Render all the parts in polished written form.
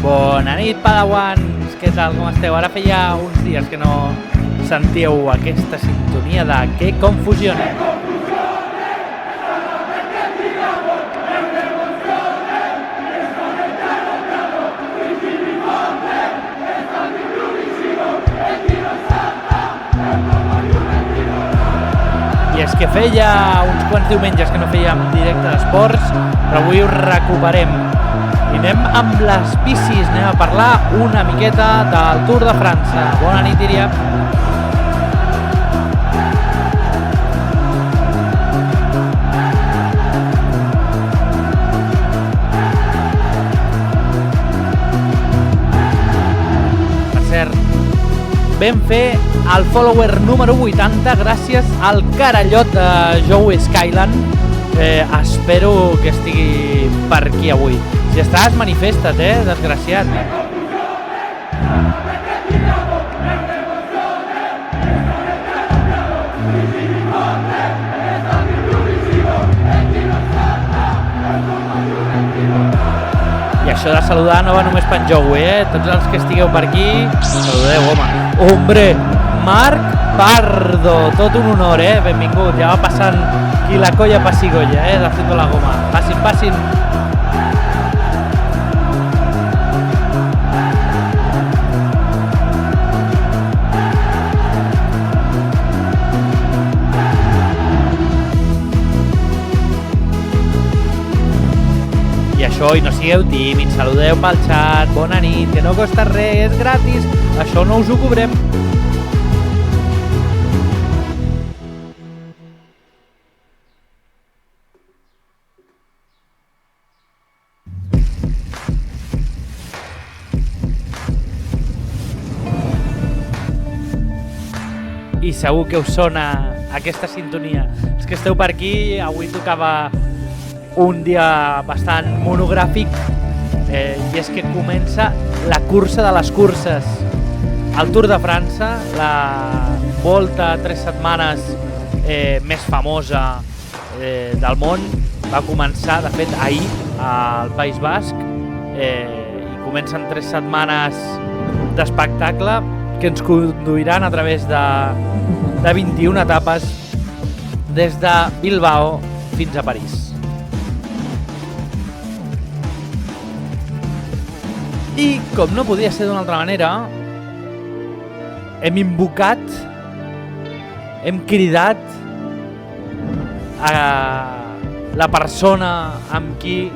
Bona nit, Padawans! Què tal, com esteu? Ara feia uns dies que no sentíeu aquesta sintonia de Que Confusione. I és que feia uns quants diumenges que no fèiem directe d'esports, però avui ho recuperem. I anem amb les bicis, anem a parlar una miqueta del Tour de França. Bona nit, Iria. Per cert, vam fer el follower número 80 gràcies al carallot de Joe Skyland. Espero que estigui per aquí avui. Si estàs, manifesta't, desgraciat. I això de saludar no va només per en Joe, Tots els que estigueu per aquí, saludeu, home. Hombre, Marc Pardo, tot un honor, Benvingut, ja va passant qui la colla passigolla, de Haciendo la Goma. Passin, passin. I això, i no sigueu tímids, saludeu pel xat, bona nit, que no costa res, és gratis, això no us ho cobrem. i segur que us sona aquesta sintonia. Els que esteu per aquí, avui tocava un dia bastant monogràfic i és que comença la cursa de les curses. El Tour de França, la volta a 3 setmanes més famosa del món, va començar, de fet, ahir al País Basc i comencen 3 setmanes d'espectacle que ens conduiran a través de 21 etapes des de Bilbao fins a París. I com no podia ser d'una altra manera, hem invocat, hem cridat a la persona amb qui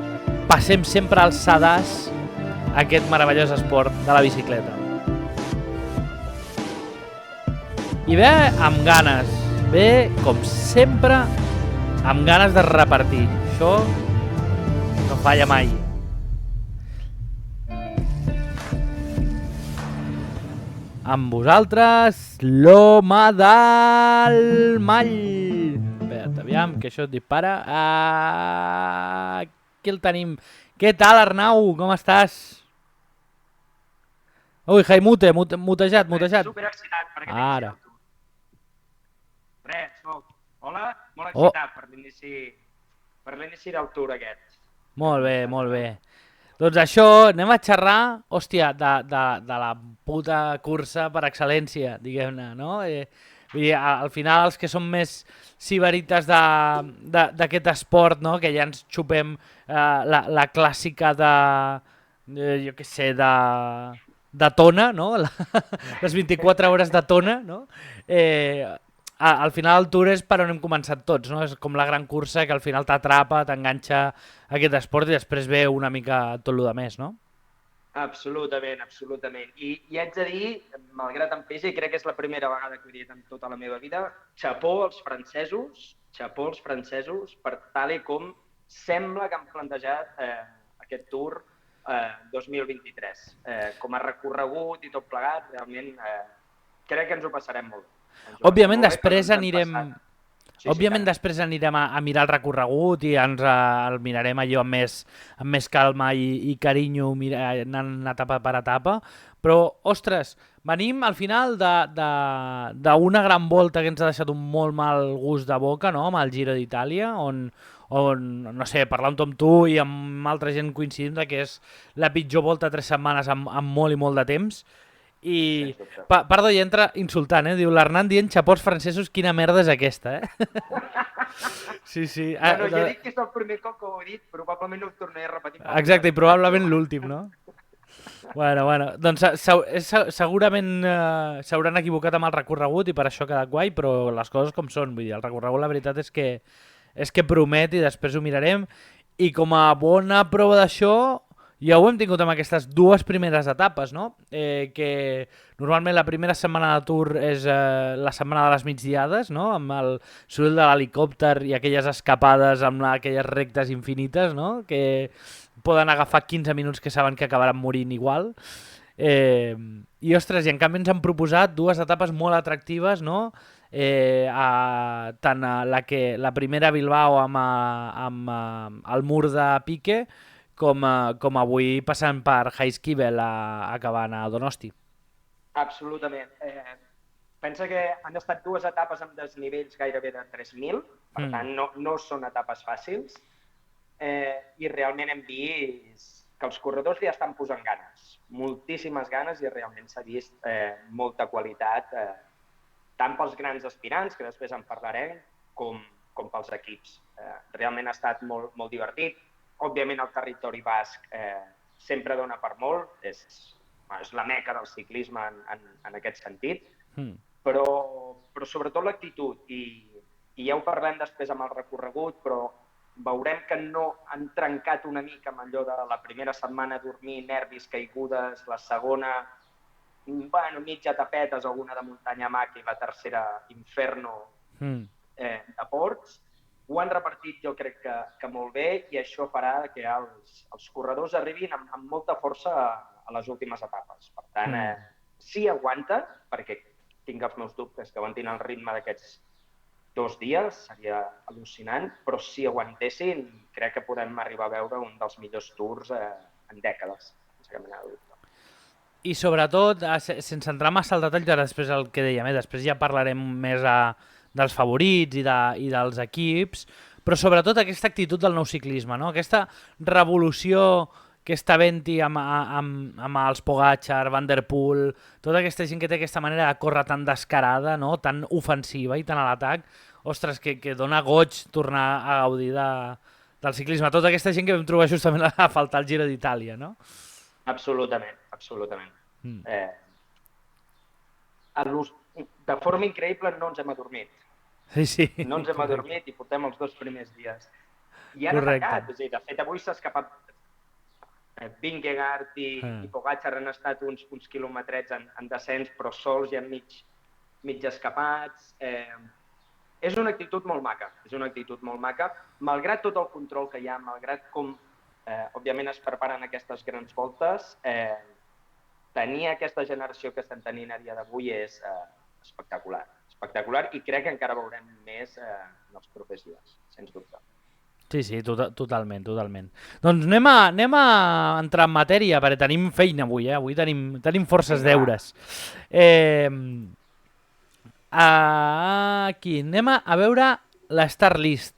passem sempre al sedàs aquest meravellós esport de la bicicleta. I ve amb ganes, ve com sempre amb ganes de repartir. Això no falla mai. Amb vosaltres, l'home del mall. Espera't, aviam, que això et dispara. Aquí el tenim. Què tal, Arnau? Com estàs? Ui, Jaimute, mutejat. Superexcitat per aquest inici del Tour. Soc. Hola, molt excitat per l'inici del Tour aquest. Molt bé, molt bé. Doncs això, anem a xerrar, hòstia, de la puta cursa per excel·lència, diguem-ne, no? Vull dir, al final els que som més sibarites d'aquest esport, no? Que ja ens xupem la clàssica jo què sé, de tona, no? Les 24 hores de tona, no? Al final el Tour és per on hem començat tots, no? És com la gran cursa que al final t'atrapa, t'enganxa aquest esport i després ve una mica tot el que més, no? Absolutament. I haig de dir, malgrat em pesi, crec que és la primera vegada que ho he dit en tota la meva vida, xapó als francesos per tal com sembla que han plantejat aquest Tour 2023. Com a recorregut i tot plegat, realment crec que ens ho passarem molt bé. Òbviament després anirem a mirar el recorregut i ens el mirarem allò amb més calma i carinyo, anant etapa per etapa, però, ostres, venim al final d'una gran volta que ens ha deixat un molt mal gust de boca, no?, amb el Giro d'Itàlia, on no sé, parlant amb tu i amb altra gent coincidint que és la pitjor volta a 3 setmanes amb molt i molt de temps. I, perdó, i entra insultant, diu l'Hernan dient xapots francesos, quina merda és aquesta, Sí. Bueno, jo dic que és el primer cop que ho he dit, probablement no ho tornaré a repetir. Exacte, i probablement l'últim, no? Bueno, doncs segurament s'hauran equivocat amb el recorregut i per això ha quedat guai, però les coses com són, vull dir, el recorregut la veritat és que promet i després ho mirarem, i com a bona prova d'això ja ho hem tingut amb aquestes 2 primeres etapes, no? Que normalment la primera setmana de Tour és la setmana de les migdiades, no? Amb el soroll de l'helicòpter i aquelles escapades amb aquelles rectes infinites, no? Que poden agafar 15 minuts que saben que acabaran morint igual. I ostres, i en canvi ens han proposat 2 etapes molt atractives, no? Tant la primera a Bilbao amb el mur de Pique, com avui passant per Jaizkibel acabant a Donosti. Absolutament. Pensa que han estat 2 etapes amb desnivells gairebé de 3.000, per tant no són etapes fàcils, i realment hem vist que els corredors ja estan posant ganes, moltíssimes ganes, i realment s'ha vist molta qualitat, tant pels grans aspirants, que després en parlarem, com pels equips. Realment ha estat molt, molt divertit. Òbviament el territori basc sempre dona per molt, és la meca del ciclisme en aquest sentit, però sobretot l'actitud, i ja ho parlem després amb el recorregut, però veurem que no han trencat una mica amb allò de la primera setmana dormir, nervis, caigudes, la segona, mitja tapetes, alguna de muntanya maca i la tercera inferno de ports. Ho han repartit jo crec que molt bé, i això farà que els corredors arribin amb molta força a les últimes etapes. Per tant, sí aguanta, perquè tinc els meus dubtes que aguantin el ritme d'aquests 2 dies, seria al·lucinant, però si aguantessin, crec que podem arribar a veure un dels millors tours en dècades, sense cap mena de dubte. I sobretot, sense entrar massa al detall, després el que dèiem, després ja parlarem més dels favorits i dels equips, però sobretot aquesta actitud del nou ciclisme, no? Aquesta revolució que està havent-hi amb els Pogačar, Van der Poel, tota aquesta gent que té aquesta manera de córrer tan descarada, no? Tan ofensiva i tan a l'atac, ostres, que dona goig tornar a gaudir del ciclisme. Tota aquesta gent que vam trobar justament a faltar al Giro d'Itàlia, no? Absolutament, absolutament. De forma increïble no ens hem adormit. Sí. No ens hem adormit i portem els 2 primers dies. I han atacat, és a dir, de fet avui s'ha escapat Vingegaard i Pogačar han estat uns quilometrets en descens, però sols i mig escapats. És una actitud molt maca, malgrat tot el control que hi ha, malgrat com òbviament es preparen aquestes grans voltes, tenir aquesta generació que estem tenint a dia d'avui és espectacular i crec que encara veurem més en els propers dies, sens dubte. Sí, totalment. Doncs anem a entrar en matèria, perquè tenim feina avui, avui tenim forces deures. Aquí, anem a veure la Star List.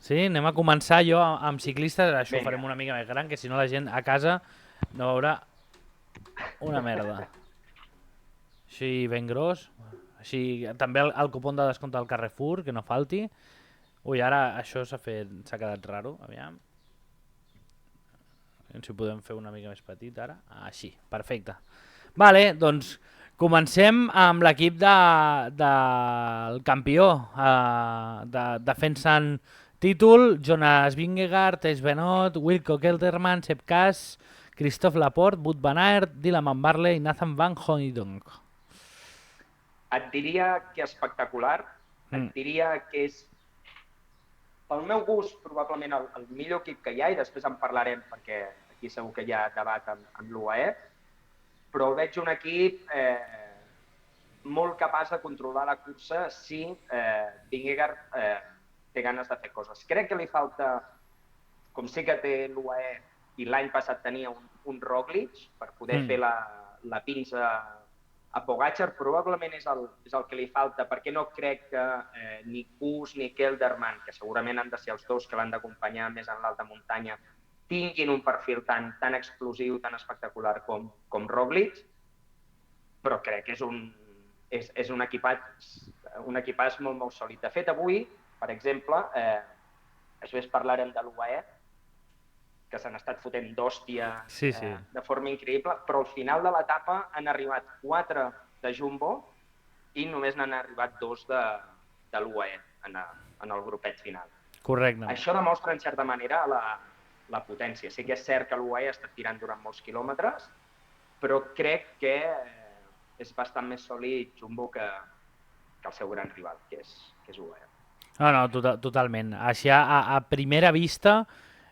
Sí, anem a començar jo amb ciclistes, això ho farem una mica més gran, que si no la gent a casa no veurà una merda. Així ben gros. Així, també el cupon de descompte del Carrefour, que no falti. Ui, ara això s'ha quedat raro, aviam. Si podem fer una mica més petit ara. Així, perfecte. Vale, doncs comencem amb l'equip del campió, defensant títol, Jonas Vingegaard, Thijs Benoot, Wilco Kelderman, Sepp Kuss, Christophe Laporte, Wout van Aert, Dylan van Baarle i Nathan van Hooijdonk. Et diria que és espectacular, et diria que és, pel meu gust, probablement el millor equip que hi ha, i després en parlarem perquè aquí segur que hi ha debat amb l'UAE, però veig un equip molt capaç de controlar la cursa si Vingegaard té ganes de fer coses. Crec que li falta, com sí que té l'UAE i l'any passat tenia un Roglic per poder fer la pinça a Pogačar, probablement és el que li falta, perquè no crec que ni Kuss ni Kelderman, que segurament han de ser els dos que l'han d'acompanyar més en l'alta muntanya, tinguin un perfil tan explosiu, tan espectacular com Roglic, però crec que és un equipàs molt sòlid. De fet, avui, per exemple, després parlarem de l'UAE, que s'han estat fotent d'hòstia de forma increïble, però al final de l'etapa han arribat 4 de Jumbo i només n'han arribat 2 de l'UAE en el grupet final. Correcte. Això demostra, en certa manera, la potència. Sí que és cert que l'UAE ha estat tirant durant molts quilòmetres, però crec que és bastant més sòlid Jumbo que el seu gran rival, que és UAE. No, totalment. Així, a primera vista,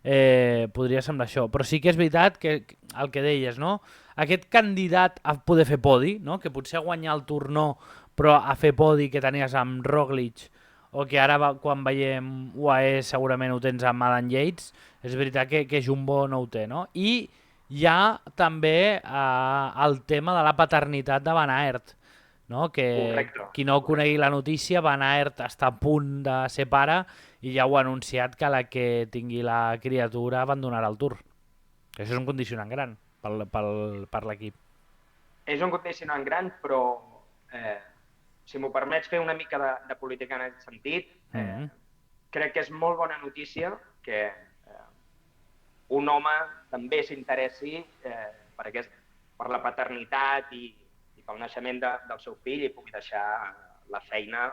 podria semblar això, però sí que és veritat que el que deies, no? Aquest candidat a poder fer podi, no? Que potser a guanyar el Tour no, però a fer podi que tenies amb Roglic, o que ara quan veiem UAE segurament ho tens amb Adam Yates, és veritat que Jumbo no ho té, no? I hi ha també el tema de la paternitat de Van Aert, no? Que qui no conegui la notícia, Van Aert està a punt de ser pare i ja ho ha anunciat que la que tingui la criatura abandonarà el Tour. Això és un condicionant gran per l'equip. És un condicionant gran, però si m'ho permets fer una mica de política en aquest sentit, crec que és molt bona notícia que un home també s'interessi per la paternitat i pel naixement del seu fill i pugui deixar la feina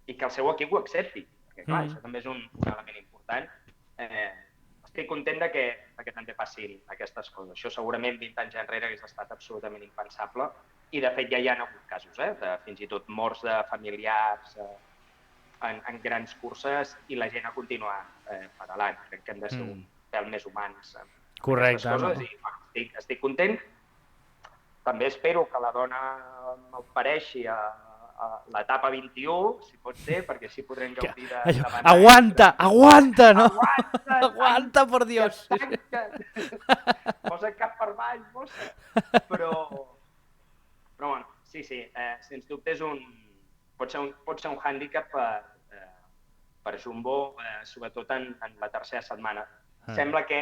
i que el seu equip ho accepti, perquè clar, això també és un element important. Estic content que també passin aquestes coses. Això segurament 20 anys enrere hagués estat absolutament impensable i de fet ja hi ha hagut casos, fins i tot morts de familiars en grans curses i la gent ha continuat pedalant. Crec que hem de ser un pèl més humans en aquestes coses i estic content. també espero que la dona m'ofereixi a l'etapa 21, si pot ser, perquè així podrem gaudir de Aguanta, no? Aguanta, Aguanta, por Dios. Posa cap per baix, mossa. Però bueno, sí, sens dubte pot ser un hàndicap per Jumbo, sobretot en la tercera setmana. Sembla que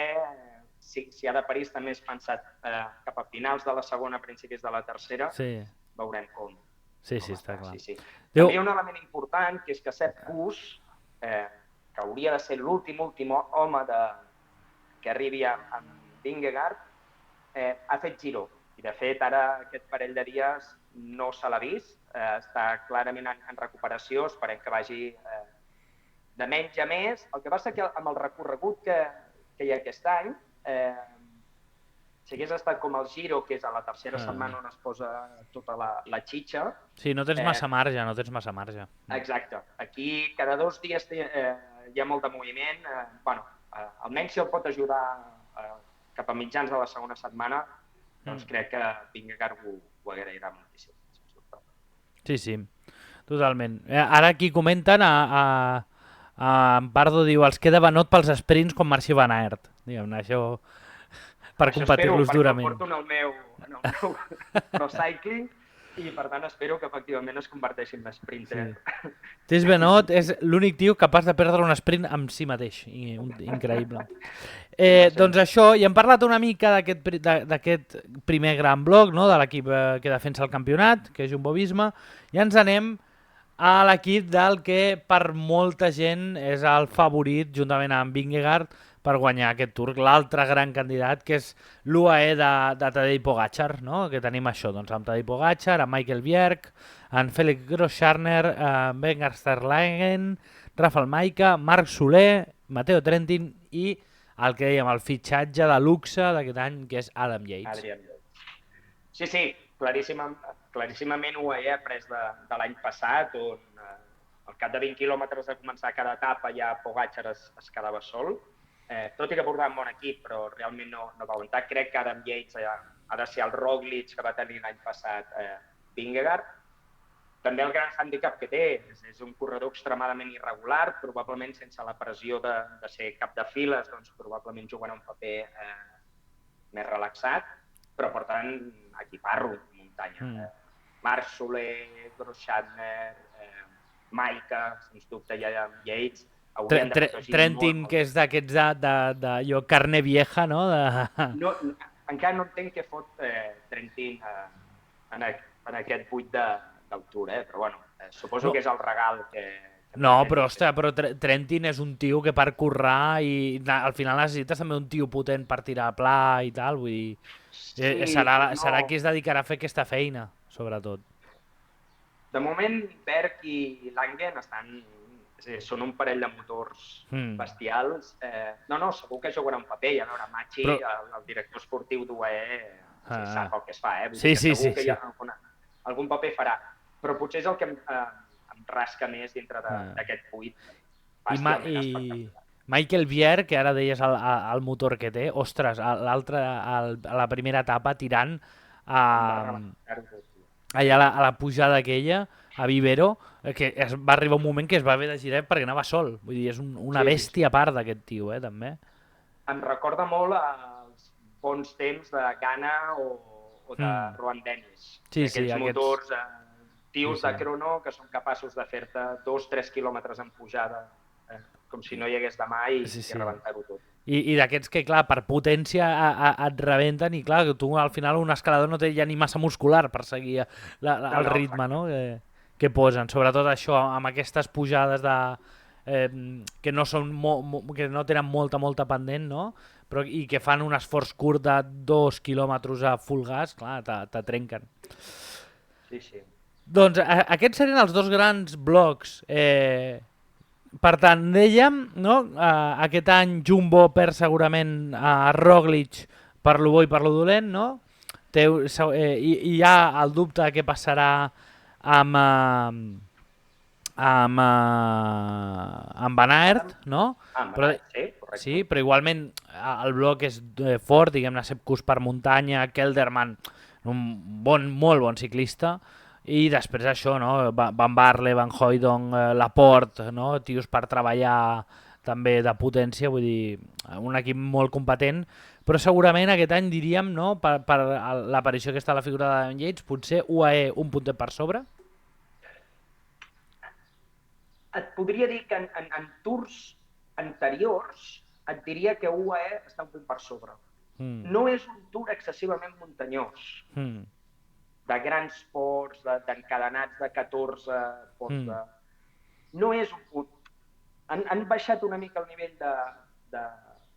si ara París també és pensat cap a finals de la segona, principis de la tercera, veurem com. Sí, està clar. També hi ha un element important, que és que Sepp Kuss, que hauria de ser l'últim home que arribi amb Vingegaard, ha fet Giro. I de fet, ara aquest parell de dies no se l'ha vist, està clarament en recuperació, esperem que vagi de menys a més. El que passa que amb el recorregut que hi ha aquest any, si hagués estat com el Giro, que és a la tercera setmana on es posa tota la xitxa... Sí, no tens massa marge, Exacte. Aquí cada 2 dies hi ha molt de moviment. Almenys si el pot ajudar cap a mitjans de la segona setmana, doncs crec que Vingegaard ho agrairà moltíssim. Sí, totalment. Ara aquí comenten, en Pardo diu, els queda venut pels sprints com Marcí Van Aert. Diguem-ne, això... per competir-los durament. Això espero, perquè ho porto en el meu Pro Cycling i per tant espero que efectivament es converteixi en sprinter. Tis Benoit és l'únic tio capaç de perdre un sprint amb si mateix. Increïble. Doncs això, i hem parlat una mica d'aquest primer gran bloc, no? De l'equip que defensa el campionat, que és Jumbo-Visma, i ens anem a l'equip del que per molta gent és el favorit, juntament amb Vingegaard, per guanyar aquest Tour, l'altre gran candidat, que és l'UAE de Tadej Pogačar, no? Que tenim això, doncs, amb Tadej Pogačar, amb Michael Bjerg, amb Felix Großschartner, amb Ben Verstappen, Rafał Majka, Marc Soler, Matteo Trentin i el que dèiem, el fitxatge de luxe d'aquest any, que és Adam Yates. Sí, claríssimament UAE après de l'any passat, on al cap de 20 quilòmetres de començar cada etapa ja Pogačar es quedava sol. Tot i que portava un bon equip, però realment no va aguantar. Crec que Adam Yates ha de ser el Roglic que va tenir l'any passat Vingegaard. També el gran hàndicap que té és un corredor extremadament irregular, probablement sense la pressió de ser cap de files, doncs probablement jugarà un paper més relaxat, però per tant equiparro muntanya. Marc Soler, Großschartner, Majka, sens dubte ja Yates. Trentin, que és d'aquests de carne vieja, no? Encara no entenc què fot Trentin en aquest buit del Tour, però bueno, suposo que és el regal que... No, però Trentin és un tio que per currar i al final necessites també un tio potent per tirar pla i tal, vull dir... Serà qui es dedicarà a fer aquesta feina, sobretot. De moment, Berg i Langen són un parell de motors bestials. No, segur que jugarà un paper. Ja veure, Machi, el director esportiu d'UAE, sap el que es fa. Sí. Segur que ja algun paper farà. Però potser és el que em rasca més dintre d'aquest buit. I Michael Bjerg, que ara deies el motor que té, ostres, a la primera etapa tirant allà a la pujada aquella, a Vivero, que va arribar un moment que es va haver de girar perquè anava sol. Vull dir, és una bèstia a part d'aquest tio, també. Em recorda molt els bons temps de Ghana o de Rohan Dennis. Aquests motors, tios de crono, que són capaços de fer-te 2-3 quilòmetres en pujada, com si no hi hagués demà i rebentar-ho tot. I d'aquests que, clar, per potència et rebenten i, clar, que tu al final un escalador no té ja ni massa muscular per seguir el ritme, no? Que posen, sobretot això, amb aquestes pujades que no tenen molta pendent, no? I que fan un esforç curt de 2 quilòmetres a full gas, clar, te trenquen. Sí. Doncs aquests serien els dos grans blocs. Per tant, dèiem, no? Aquest any Jumbo perd segurament a Roglic per lo bo i per lo dolent, no? I hi ha el dubte de què passarà amb Van Aert, no? Sí, però igualment el bloc és fort, diguem-ne, Sepp Kuss per muntanya, Kelderman molt bon ciclista, i després això, no? Van Barle, Van Hooijdonk, Laporte, no? Tios per treballar també de potència, vull dir, un equip molt competent, però segurament aquest any diríem, no? Per l'aparició aquesta de la figura de Yates, potser UAE un puntet per sobre. Et podria dir que en tours anteriors et diria que UAE està un punt per sobre. No és un tour excessivament muntanyós, de grans ports, d'encadenats de 14 ports. No és un punt. Han baixat una mica el nivell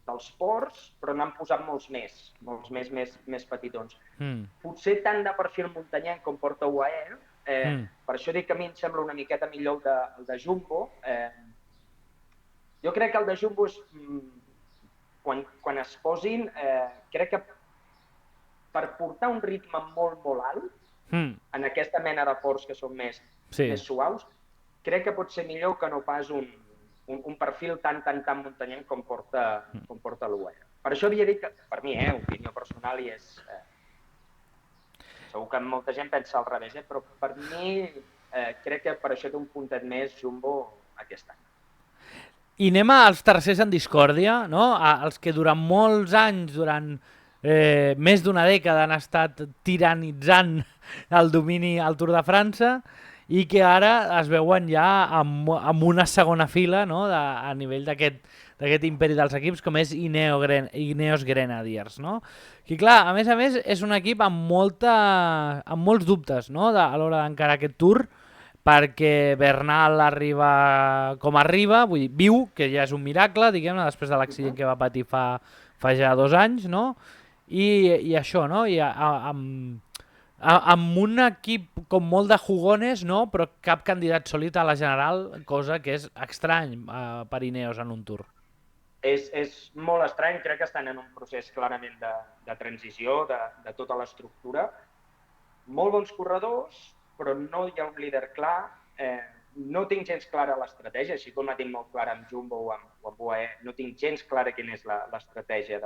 dels ports, però n'han posat molts més petitons. Potser tant de perfil muntanyenc com porta UAE, per això dic que a mi em sembla una miqueta millor el de Jumbo. Jo crec que el de Jumbo és, quan es posin, crec que per portar un ritme molt, molt alt, en aquesta mena de ports que són més suaus, crec que pot ser millor que no pas un perfil tan muntanyenc com porta l'UAE. Per això havia dit que, per mi, opinió personal, i és... Segur que molta gent pensa al revés, però per mi crec que per això té un puntet més Jumbo aquest any. I anem als tercers en discòrdia, no? Els que durant molts anys, durant més d'una dècada, han estat tiranitzant el domini al Tour de França i que ara es veuen ja amb una segona fila, no? A nivell d'aquest imperi dels equips, com és Ineos Grenadiers, no? Que clar, a més, és un equip amb molts dubtes, no? A l'hora d'encarar aquest Tour, perquè Bernal arriba com arriba, vull dir, viu, que ja és un miracle, diguem-ne, després de l'accident que va patir fa ja 2 anys, no? I això, no? I amb un equip com molt de jugones, no? Però cap candidat sòlid a la general, cosa que és estrany per Ineos en un Tour. És molt estrany, crec que estan en un procés clarament de transició de tota l'estructura. Molt bons corredors, però no hi ha un líder clar, no tinc gens clara l'estratègia, així com la tinc molt clara amb Jumbo o amb UAE, no tinc gens clara quina és l'estratègia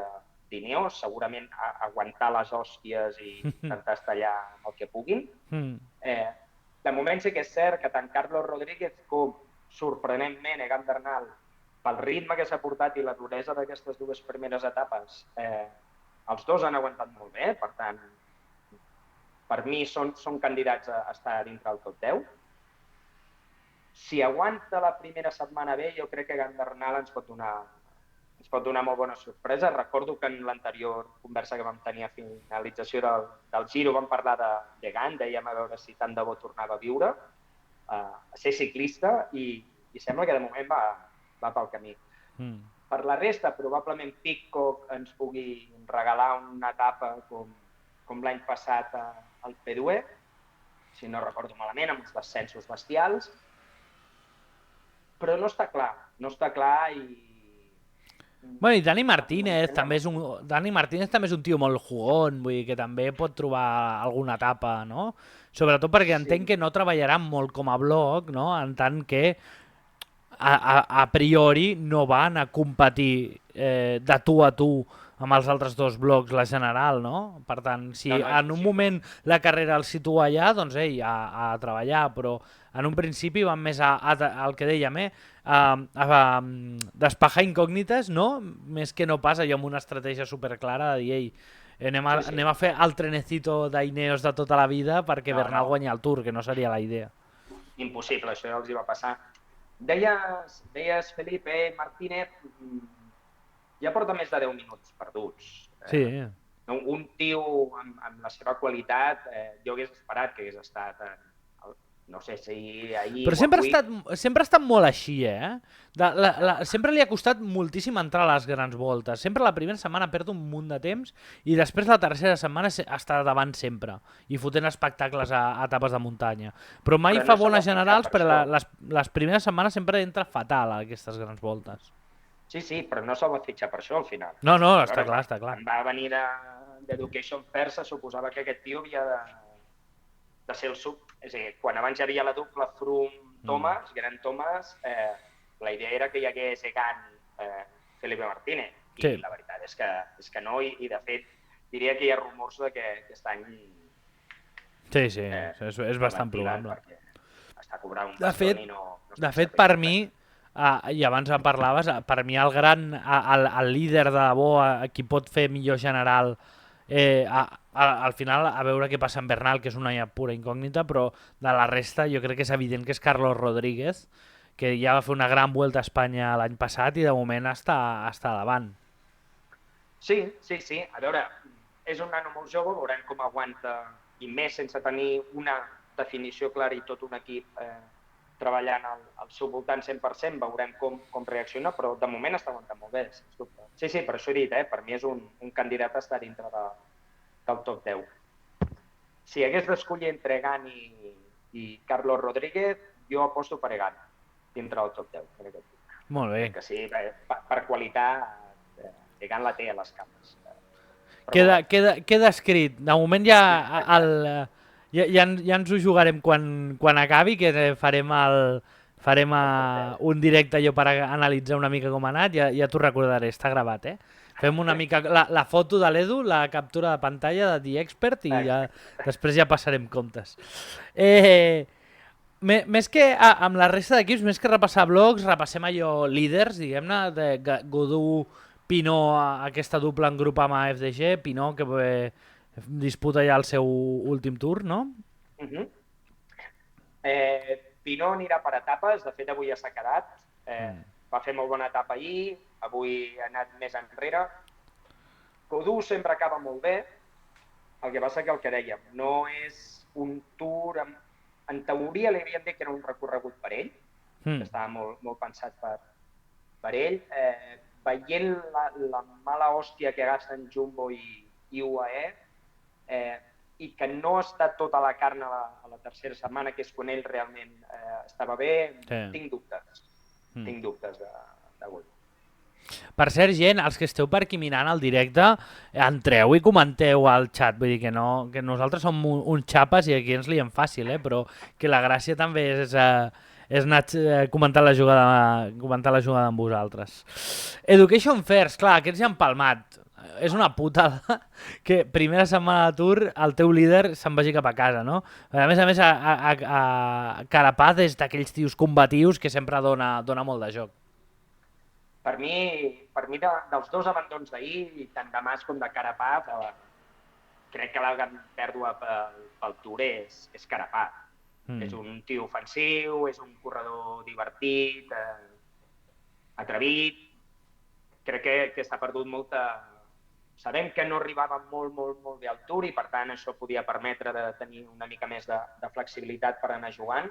d'Ineos, segurament aguantar les hòsties i intentar estallar el que puguin. De moment sí que és cert que tant Carlos Rodríguez com, sorprenentment, Egan Bernal, pel ritme que s'ha portat i la duresa d'aquestes 2 primeres etapes, els 2 han aguantat molt bé, per tant, per mi són candidats a estar dintre del top 10. Si aguanta la primera setmana bé, jo crec que Egan Bernal ens pot donar molt bona sorpresa. Recordo que en l'anterior conversa que vam tenir a finalització del Giro vam parlar d'Egan, dèiem a veure si tant de bo tornava a viure, a ser ciclista, i sembla que de moment va pel camí. Per la resta, probablement Pidcock ens pugui regalar una etapa com l'any passat al P2, si no recordo malament, amb uns descensos bestials, però no està clar i... Bueno, i Dani Martínez també és un tio molt jugón, vull dir que també pot trobar alguna etapa, no? Sobretot perquè entenc que no treballaran molt com a bloc, no? En tant que a priori no van a competir de tu a tu amb els altres 2 blocs la general, no? Per tant, si en un moment la carrera el situa allà, doncs a treballar, però en un principi van més al que dèiem, a despejar incògnites, no? Més que no pas allò amb una estratègia superclara de dir, anem a fer el trenecito d'Ineos de tota la vida perquè Bernal guanyi el Tour, que no seria la idea. Impossible, això ja els hi va passar. Deies Felipe Martínez, ja porta més de 10 minuts perduts. Sí. Un tio amb la seva qualitat, jo hagués esperat que hagués estat, no sé si ahir... Però sempre ha estat molt així, sempre li ha costat moltíssim entrar a les grans voltes. Sempre la primera setmana perd un munt de temps i després la tercera setmana està davant sempre i fotent espectacles a etapes de muntanya. Però mai fa bones generals, però les primeres setmanes sempre entra fatal a aquestes grans voltes. Sí, però no se'l va fitxar per això al final. No, està clar. Quan va venir d'Education First, se suposava que aquest tio havia de ser el és a dir, quan abans hi havia la dupla Froome-Thomas, Gran Thomas, la idea era que hi hagués Egan Felipe Martínez, i la veritat és que no, i de fet diria que hi ha rumors que aquest any Sí, és bastant probable. Perquè està cobrant un De baston fet, i no per mi, i abans en parlaves, per mi el líder de debò, qui pot fer millor general, al final, a veure què passa amb Bernal, que és una pura incògnita, però de la resta jo crec que és evident que és Carlos Rodríguez, que ja va fer una gran vuelta a Espanya l'any passat i de moment està davant. Sí. A veure, és un nano molt jove, veurem com aguanta, i més sense tenir una definició clara i tot un equip treballant al seu voltant 100%, veurem com reacciona, però de moment està aguantant molt bé, sens dubte. Sí, per això he dit, per mi és un candidat a estar dintre del top 10. Si hagués d'escollir entre Egan i Carlos Rodríguez, jo aposto per Egan, dintre del top 10. Molt bé. Que sí, per qualitat, Egan la té a les cames. Queda escrit. De moment ja ens ho jugarem quan acabi, que farem un directe allò per analitzar una mica com ha anat, ja t'ho recordaré, està gravat, Fem una mica la foto de l'Edu, la captura de pantalla de The Expert i després ja passarem comptes. Més que amb la resta d'equips, més que repassar blogs, repassem allò líders, diguem-ne, de Godú, Pinot, aquesta dupla en grup amb AFDG, Pinot que disputa ja el seu últim tour, no? Pinot anirà per etapes, de fet avui ja s'ha quedat, va fer molt bona etapa ahir, avui ha anat més enrere. Godú sempre acaba molt bé, el que passa que el que dèiem, no és un tour, en teoria li havien dit que era un recorregut per ell, que estava molt pensat per ell, veient la mala hòstia que gasten Jumbo i UAE, i que no està tota la carn a la tercera setmana, que és quan ell realment estava bé, tinc dubtes. Tinc dubtes d'avui. Per cert, gent, els que esteu per aquí mirant el directe, entreu i comenteu al xat, vull dir que nosaltres som uns xapes i aquí ens liem fàcil, però que la gràcia també és anar comentant la jugada amb vosaltres. Education First, clar, aquests ja han palmat. És una putada que primera setmana de Tour el teu líder se'n vagi cap a casa, no? A més, Carapaz és d'aquells tios combatius que sempre dona molt de joc. Per mi dels dos abandons d'ahir, tant de Mas com de Carapaz, crec que la gran pèrdua pel Tour és Carapaz. És un tio ofensiu, és un corredor divertit, atrevit. Crec que s'ha perdut molta... Sabem que no arribava molt bé al Tour i per tant això podia permetre de tenir una mica més de flexibilitat per anar jugant.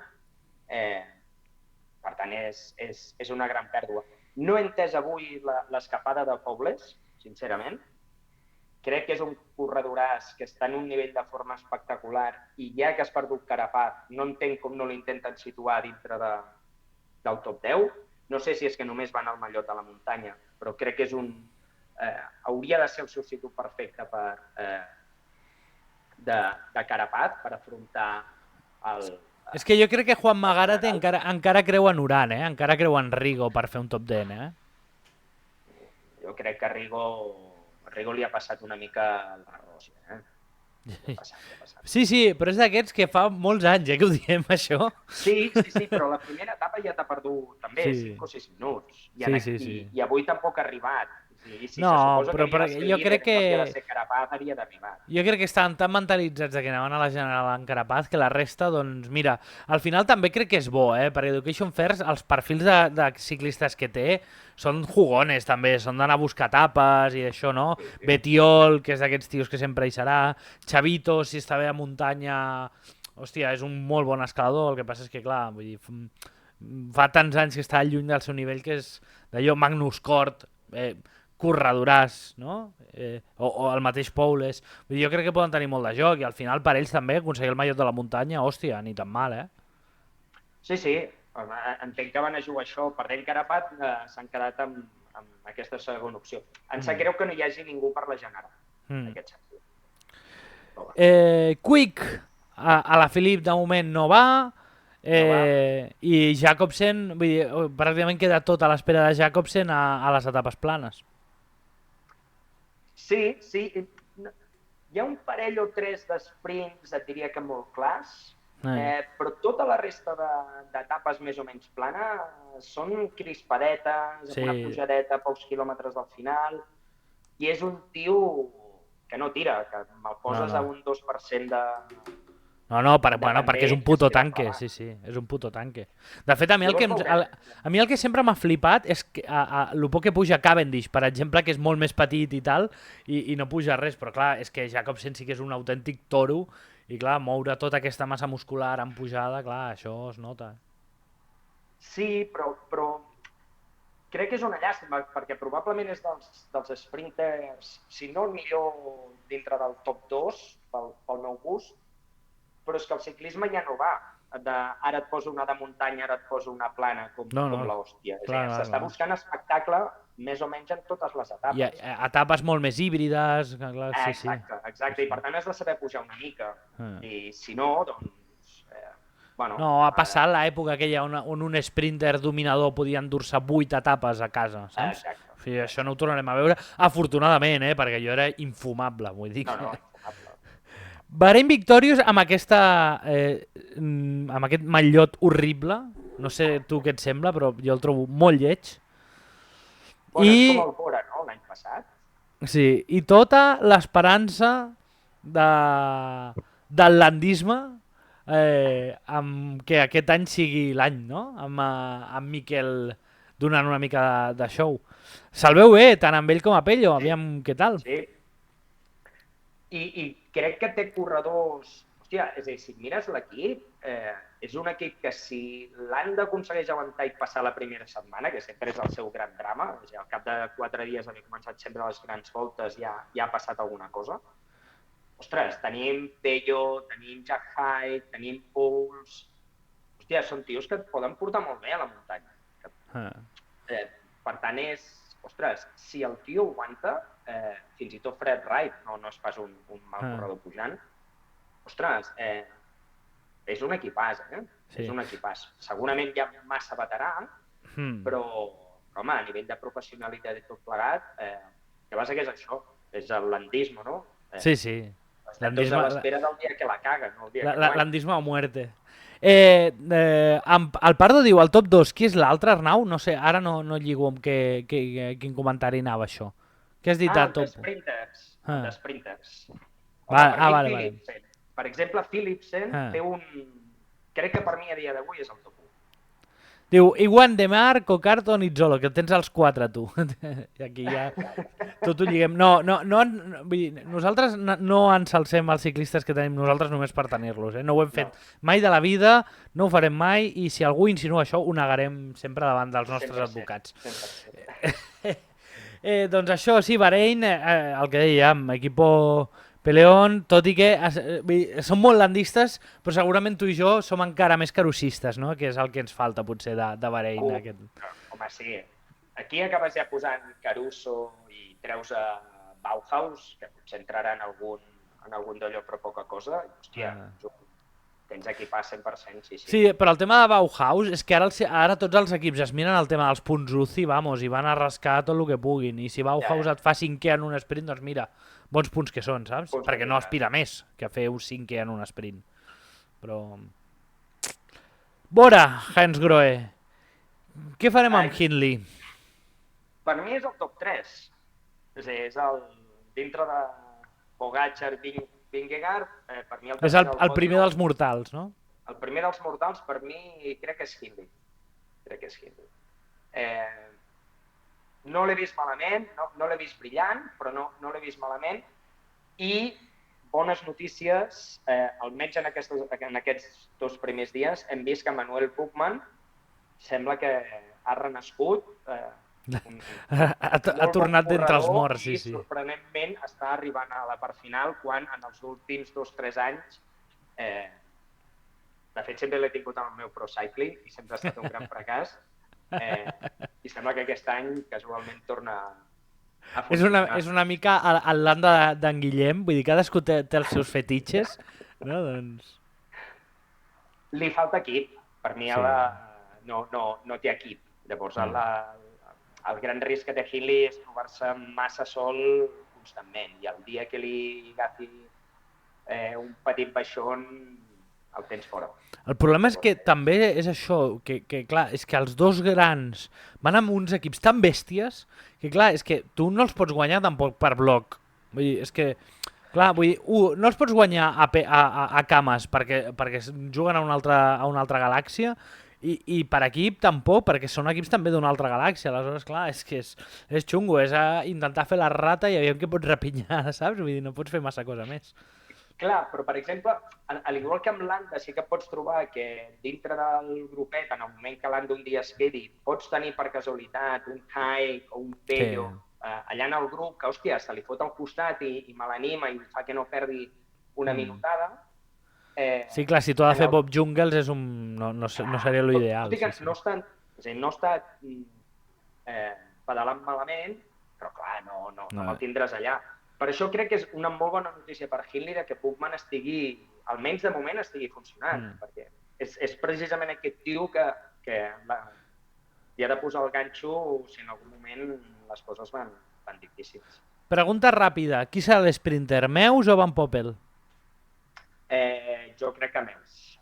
Per tant, és una gran pèrdua. No he entès avui l'escapada de Pobles, sincerament. Crec que és un corredoràs que està en un nivell de forma espectacular i ja que has perdut Carapaz, no entenc com no l'intenten situar dintre del top 10. No sé si és que només van al mallot de la muntanya, però crec que és hauria de ser el substitut perfecte de Carapaz per afrontar el... És que jo crec que Juan Magárate encara creu en Urán, encara creu en Rigo per fer un top 10, Jo crec que a Rigo li ha passat una mica l'arròs, Sí, però és d'aquests que fa molts anys, que ho diem, això. Sí, però la primera etapa ja t'ha perdut també 5 o 6 minuts. I avui tampoc ha arribat. No, però jo crec que... Jo crec que estaven tan mentalitzats que anaven a la General en Carapaz que la resta, doncs mira, al final també crec que és bo, per Education First els perfils de ciclistes que té són jugones també, són d'anar a buscar etapes i això, no? Betiol, que és d'aquests tios que sempre hi serà, Chavito, si està bé a muntanya, hòstia, és un molt bon escalador, el que passa és que, clar, vull dir, fa tants anys que està lluny del seu nivell que és d'allò Magnus Cort, corredoràs, no? O el mateix Poules. Jo crec que poden tenir molt de joc i al final per ells també aconseguir el mallot de la muntanya, hòstia, ni tan mal, Sí, entenc que van a jugar això. Perdent Carapaz s'han quedat amb aquesta segona opció. Em sap greu que no hi hagi ningú per la General, en aquest sentit. Quick, a la Philippe de moment no va, i Jacobsen, vull dir, pràcticament queda tot a l'espera de Jacobsen a les etapes planes. Sí. Hi ha un parell o tres d'esprints, et diria que molt clars, Eh. però tota la resta d'etapes més o menys planes són crispadetes, amb una Sí. pujadeta a pocs quilòmetres del final, i és un tio que no tira, que me'l poses a No. un 2% de No, bueno, perquè és un pendent, que puto es tira tanque, clavant. sí, és un puto tanque. De fet, a mi el que, Llavors veurem. a mi el que sempre m'ha flipat és que el poc que puja Cavendish, per exemple, que és molt més petit i tal, i no puja res, però clar, és que Jacobsen sí que és un autèntic toro, i clar, moure tota aquesta massa muscular en pujada, clar, això es nota. Sí, però crec que és una llàstima, perquè probablement és dels sprinters, si no el millor dintre del top 2, pel meu gust, però és que el ciclisme ja no va. Ara et poso una de muntanya, ara et poso una plana, com l'hòstia. S'està buscant espectacle més o menys en totes les etapes. I etapes molt més híbrides, clar, sí. Exacte, i per tant has de saber pujar una mica. I si no, doncs... No, ha passat l'època aquella on un sprinter dominador podia endur-se 8 etapes a casa, saps? Exacte. O sigui, això no ho tornarem a veure, afortunadament, perquè jo era infumable, vull dir que... No, infumable. Bahrein Victorious amb aquesta... amb aquest mallot horrible, no sé tu què et sembla, però jo el trobo molt lleig. Bueno, és com el Bora, no?, l'any passat. Sí, i tota l'esperança del landisme amb que aquest any sigui l'any, no? Amb Miquel donant una mica de show. Se'l veu bé, tant amb ell com a Pello, aviam què tal. Sí, i crec que té corredors... Hòstia, és a dir, si mires l'equip, és un equip que si l'han d'aconsegueix aguantar i passar la primera setmana, que sempre és el seu gran drama, és a dir, al cap de 4 dies haver començat sempre les grans voltes ja ha passat alguna cosa. Ostres, tenim Pello, tenim Jack Hyde, tenim Pouls... Hòstia, són tios que et poden portar molt bé a la muntanya. Per tant, ostres, si el tio aguanta, fins i tot Fred Wright no és pas un mal corredor pujant, ostres, és un equipàs, Sí. És un equipàs. Segurament hi ha massa veterà, però, home, a nivell de professionalitat i tot plegat, que passa que és això, és el landisme, no? Sí. Estem tots a l'espera del dia que la caga, no el dia que guanya. Landisme a muerte. El Pardo diu, al top 2, qui és l'altre, Arnau? No sé, ara no lligo amb quin comentari anava això. Què has dit de top 1? D'esprinters. Vale. Per exemple, Philipsen té un... Crec que per mi a dia d'avui és el top 1. Diu, Iwan de Marc, Carton i Zolo, que tens els 4 tu. I aquí ja tot ho lliguem. No, vull dir, nosaltres no ensalcem els ciclistes que tenim nosaltres només per tenir-los. No ho hem fet mai de la vida, no ho farem mai, i si algú insinua això, ho negarem sempre davant dels nostres advocats. Doncs això, sí, Bahrein, el que dèiem, equipo Peleón, tot i que som molt landistes, però segurament tu i jo som encara més carusistes, no? Que és el que ens falta, potser, de Bahrein. Home, sí. Aquí acabes ja posant Caruso i treus a Bauhaus, que potser entrarà en algun d'allò, però poca cosa. Hòstia, tens equipar 100%, sí. Sí, però el tema de Bauhaus és que ara tots els equips es miren el tema dels punts UCI, vamos, i van a rascar tot el que puguin. I si Bauhaus et fa 5è en un sprint, doncs mira, bons punts que són, saps? Perquè no aspira més que fer un 5è en un sprint. Però... Bora, Hans Grohe. Què farem amb Hindley? Per mi és el top 3. És a dir, és dintre de Pogačar, Vingegaard, per mi és el primer dels mortals, no? El primer dels mortals, per mi, crec que és Hindley. No l'he vist malament, no l'he vist brillant, però no l'he vist malament. I bones notícies, almenys en aquests 2 primers dies, hem vist que Manuel Buchmann sembla que ha renascut. Ha tornat d'entre els morts, sí. I sorprenentment està arribant a la part final, quan en els últims 2-3 anys, de fet sempre l'he tingut en el meu Pro Cycling i sempre ha estat un gran fracàs, i sembla que aquest any casualment torna a funcionar. És una mica el land d'en Guillem, vull dir, cadascú té els seus fetitxes, no? Doncs... Li falta equip, per mi no té equip, llavors el gran risc que té Hindley és trobar-se massa sol constantment, i el dia que li agafi un petit baixón el tens fora. El problema és que també és això, que clar, és que els dos grans van amb uns equips tan bèsties que clar, és que tu no els pots guanyar tampoc per bloc. Vull dir, és que, clar, vull dir, no els pots guanyar a cames perquè juguen a una altra galàxia i per equip tampoc, perquè són equips també d'una altra galàxia. Aleshores, clar, és que és xungo, és intentar fer la rata i aviam què pots repinyar, saps? Vull dir, no pots fer massa cosa més. Clar, però per exemple, a l'igual que amb l'Anda sí que pots trobar que dintre del grupet, en el moment que l'Anda un dia es quedi, pots tenir per casualitat un Haik o un Pello allà en el grup que, hòstia, se li fot al costat i me l'anima i fa que no perdi una minutada. Sí, clar, si tu has de fer Bob Jungles no seria l'ideal. Tot i que no està pedalant malament, però clar, no el tindràs allà. Per això crec que és una molt bona notícia per Hindley que Pugman estigui, almenys de moment, estigui funcionant, perquè és precisament aquest tio que li ha de posar el ganxo si en algun moment les coses van difícils. Pregunta ràpida, qui serà l'sprinter, Meus o Van Poppel? Jo crec que Meus.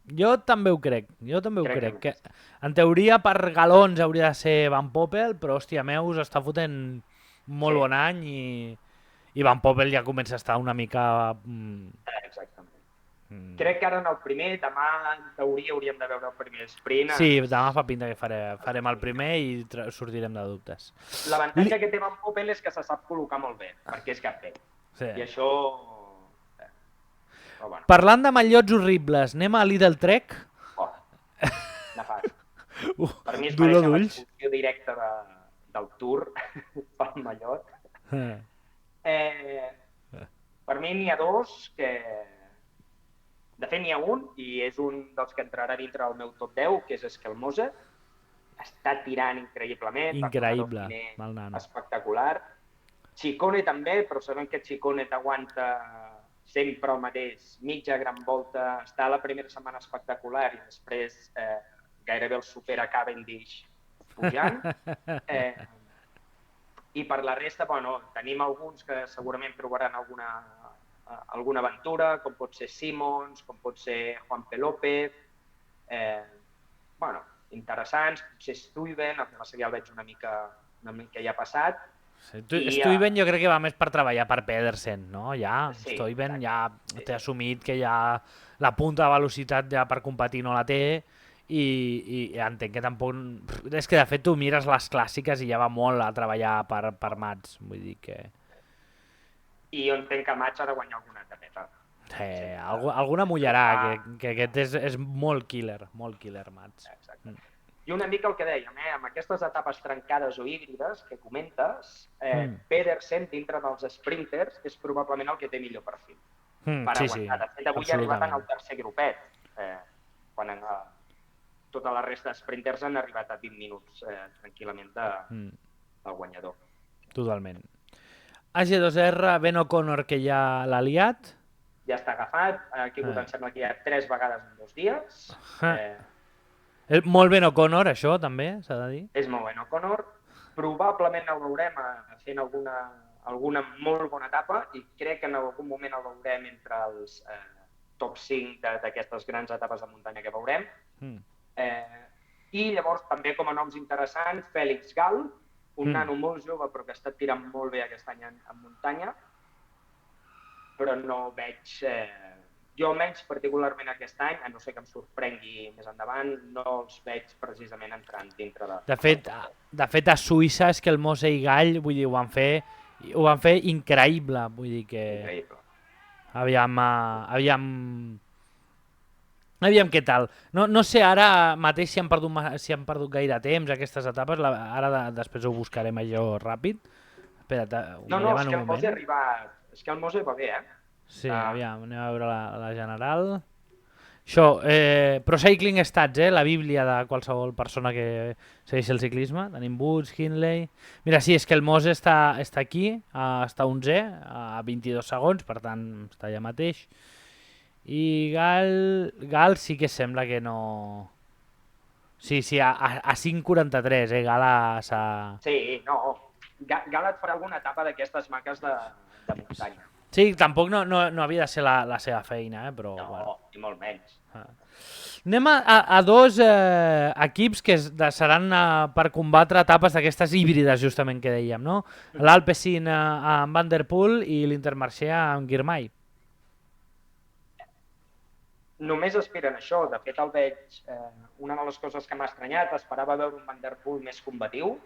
Jo també ho crec, que en teoria per galons hauria de ser Van Poppel, però hòstia, Meus està fotent molt bon any i Van Poppel ja comença a estar una mica... Exactament. Crec que ara en el primer, demà en teoria hauríem de veure el primer sprint. Sí, demà fa pinta que farem el primer i sortirem de dubtes. L'avantatge que té Van Poppel és que se sap col·locar molt bé, perquè és capter. Sí. I això... Bueno. Parlant de mallots horribles, anem a Lidl Trek? Nefast. Per mi es mereix l'expulsió directa del Tour pel mallot. Per mi n'hi ha dos que... De fet, n'hi ha un, i és un dels que entrarà dintre del meu top 10, que és Eskelmose. Està tirant increïblement. Increïble, mal nano. Espectacular. Ciccone també, però sabem que Ciccone t'aguanta sempre el mateix. Mitja gran volta, està a la primera setmana espectacular i després gairebé el supera Cavendish pujant. I per la resta, bueno, tenim alguns que segurament provaran alguna aventura, com pot ser Simons, com pot ser Juanpe López, bueno, interessants, potser Stuyven, el que va ser ja el veig una mica ja passat. Sí, Stuyven jo crec que va més per treballar per Pedersen, no? Ja, sí, Stuyven ja té assumit que ja la punta de velocitat ja per competir no la té i entenc que tampoc... És que de fet tu mires les clàssiques i ja va molt a treballar per Mats, vull dir que... I jo entenc que Mats ha de guanyar alguna etapeta. Sí, alguna mullarà, que aquest és molt killer Mats. Exacte. I una mica el que dèiem, amb aquestes etapes trencades o híbrides que comentes, Pedersen dintre dels sprinters és probablement el que té millor perfil. Sí, de fet, avui ha arribat en el tercer grupet, quan tota la resta d'esprinters han arribat a 20 minuts tranquil·lament del guanyador. Totalment. AG2R, Ben O'Connor, que ja l'ha liat. Ja està agafat, ha caigut, em sembla que ja 3 vegades en 2 dies. Molt Ben O'Connor, això també, s'ha de dir. És molt Ben O'Connor. Probablement el veurem fent alguna molt bona etapa i crec que en algun moment el veurem entre els top 5 d'aquestes grans etapes de muntanya que veurem. I llavors també com a noms interessants, Félix Gal, un nano molt jove però que ha estat tirant molt bé aquest any en muntanya, però no veig, jo almenys particularment aquest any, a no ser que em sorprengui més endavant, no els veig precisament entrant dintre de... De fet a Suïssa és que el Mose i Gall, vull dir, ho van fer increïble, vull dir que... Increïble. Aviam què tal. No sé ara mateix si han perdut gaire temps aquestes etapes, ara després ho buscarem allò ràpid. Espera't, no, és que el Mose ha arribat... És que el Mose va bé, Sí, aviam, anem a veure la general. Això, Pro Cycling Stats, la bíblia de qualsevol persona que segueix el ciclisme. Tenim Woods, Hindley... Mira, sí, és que el Mose està aquí, està 11è, a 22 segons, per tant, està allà mateix. I Gal sí que sembla que no... Sí, a 5.43, Gal s'ha... Sí, no, Gala et farà alguna etapa d'aquestes maques de muntanya. Sí, tampoc no havia de ser la seva feina, però... No, bueno. ni molt menys. Anem a dos equips que seran per combatre etapes d'aquestes híbrides, justament, que dèiem, no? L'Alpecin amb Van der Poel i l'Intermarché amb Girmay. Només aspiren a això. De fet, el veig... una de les coses que m'ha estranyat, esperava veure un Van der Poel més combatiu.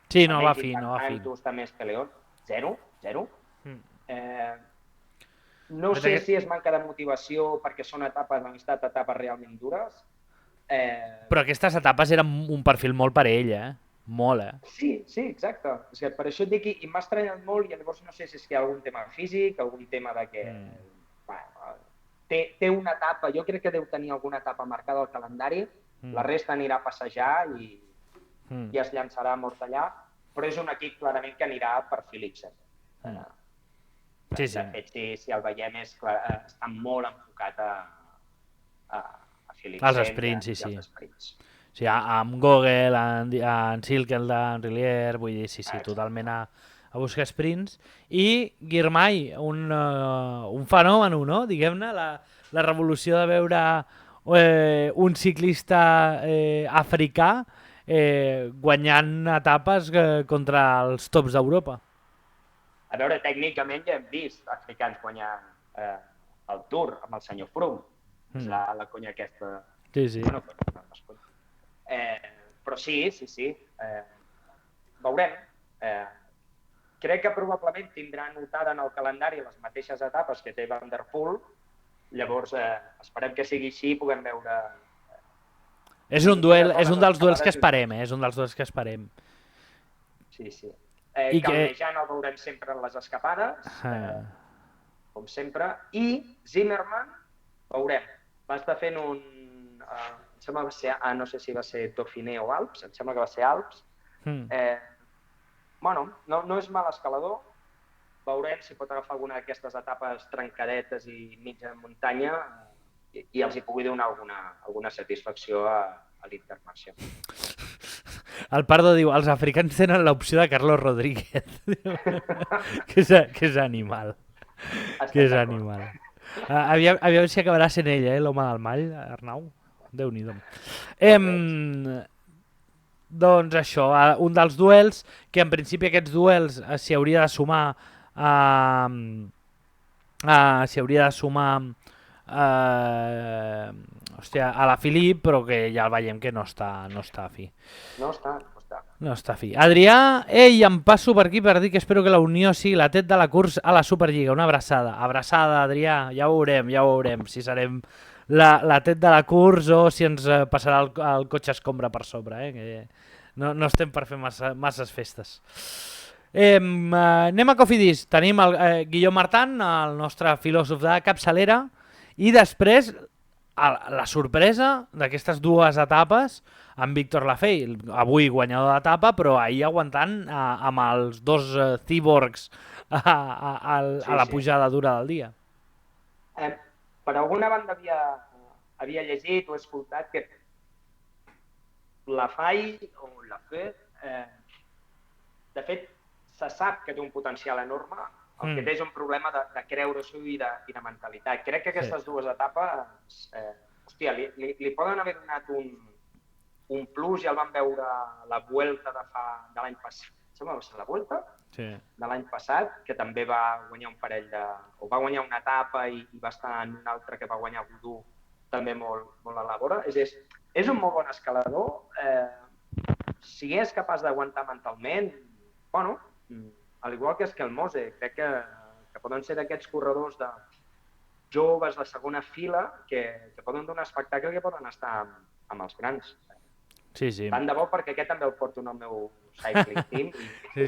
Sí, no va fi. Està més peleón. Zero. No sé si és manca de motivació perquè són etapes, han estat etapes realment dures. Però aquestes etapes eren un perfil molt per ell, Molt, Sí, exacte. És que per això et dic, i m'ha estranyat molt, i llavors no sé si és que hi ha algun tema físic, algun tema de que... Té una etapa, jo crec que deu tenir alguna etapa marcada al calendari, la resta anirà a passejar i es llançarà a mort allà, però és un equip clarament que anirà per Philipsen. Sí. De fet, si el veiem, està molt enfocat a Philipsen. Els sprints, sí. Sí, amb Gogel, en Silkel, en Rillier, vull dir, sí, totalment a buscar sprints. I Girmay, un fenomen, no? Diguem-ne, la revolució de veure un ciclista africà guanyant etapes contra els tops d'Europa. A veure, tècnicament ja hem vist africans guanyar el Tour amb el senyor Froome. És la conya aquesta. Sí. Bueno, però sí. Veurem. Crec que probablement tindrà anotada en el calendari les mateixes etapes que té Van der Poel. Llavors, esperem que sigui així i puguem veure... És un dels duels que esperem, Sí. Calmejant el veurem sempre en les escapades, com sempre. I Zimmermann, veurem. Va estar fent un... em sembla que va ser... no sé si va ser Dauphiné o Alps, em sembla que va ser Alps. Bueno, no és mal escalador. Veurem si pot agafar alguna d'aquestes etapes trencadetes i mitja muntanya i els hi pugui donar alguna satisfacció a l'Intermarché. El Pardo diu, els africans tenen l'opció de Carlos Rodríguez. que és animal. Aviam si acabarà sent ell, l'home del mall, Arnau. Déu-n'hi-do. Doncs això, un dels duels, que en principi aquests duels s'hi hauria de sumar a la Filip, però que ja el veiem que no està a fi. No està a fi. Adrià, em passo per aquí per dir que espero que la Unió sigui la tet de la curs a la Superliga. Una abraçada. Abraçada, Adrià. Ja ho veurem si serem la tet de la curs o si ens passarà el cotxe escombra per sobre. Que no estem per fer masses festes. Anem a Cofidis. Tenim el Guillaume Martin, el nostre filòsof de capçalera, i després la sorpresa d'aquestes dues etapes amb Víctor Lafay, avui guanyador d'etapa, però ahir aguantant amb els dos cyborgs a la pujada dura del dia. Per alguna banda havia llegit o escoltat que Lafay de fet se sap que té un potencial enorme, el que té és un problema de creure-s'ho i de mentalitat. Crec que aquestes dues etapes li poden haver donat un plus, ja el vam veure a la Vuelta de l'any passat, sembla que va ser la Vuelta de l'any passat, que també va guanyar un parell va guanyar una etapa i va estar en una altra que va guanyar Godú, també molt a la vora. És un molt bon escalador, si és capaç d'aguantar mentalment, bueno, al igual que Eskelmose, crec que poden ser d'aquests corredors de joves de segona fila que poden donar espectacle i que poden estar amb els grans. Sí. Tant de bo, perquè aquest també el porto en el meu cycling team.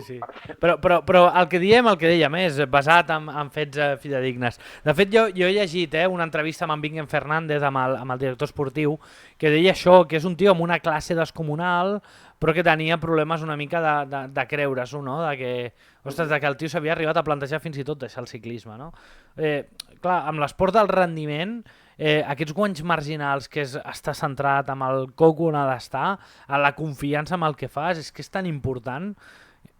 Sí. Però el que dèiem és basat en fets fidedignes. De fet, jo he llegit una entrevista amb en Vinken Fernández, amb el director esportiu, que deia això, que és un tio amb una classe descomunal, però que tenia problemes una mica de creure-s'ho, no? De que el tio s'havia arribat a plantejar fins i tot deixar el ciclisme, no? Clar, amb l'esport del rendiment, aquests guanys marginals que està centrat amb el coco on ha d'estar, a la confiança amb el que fas, és que és tan important.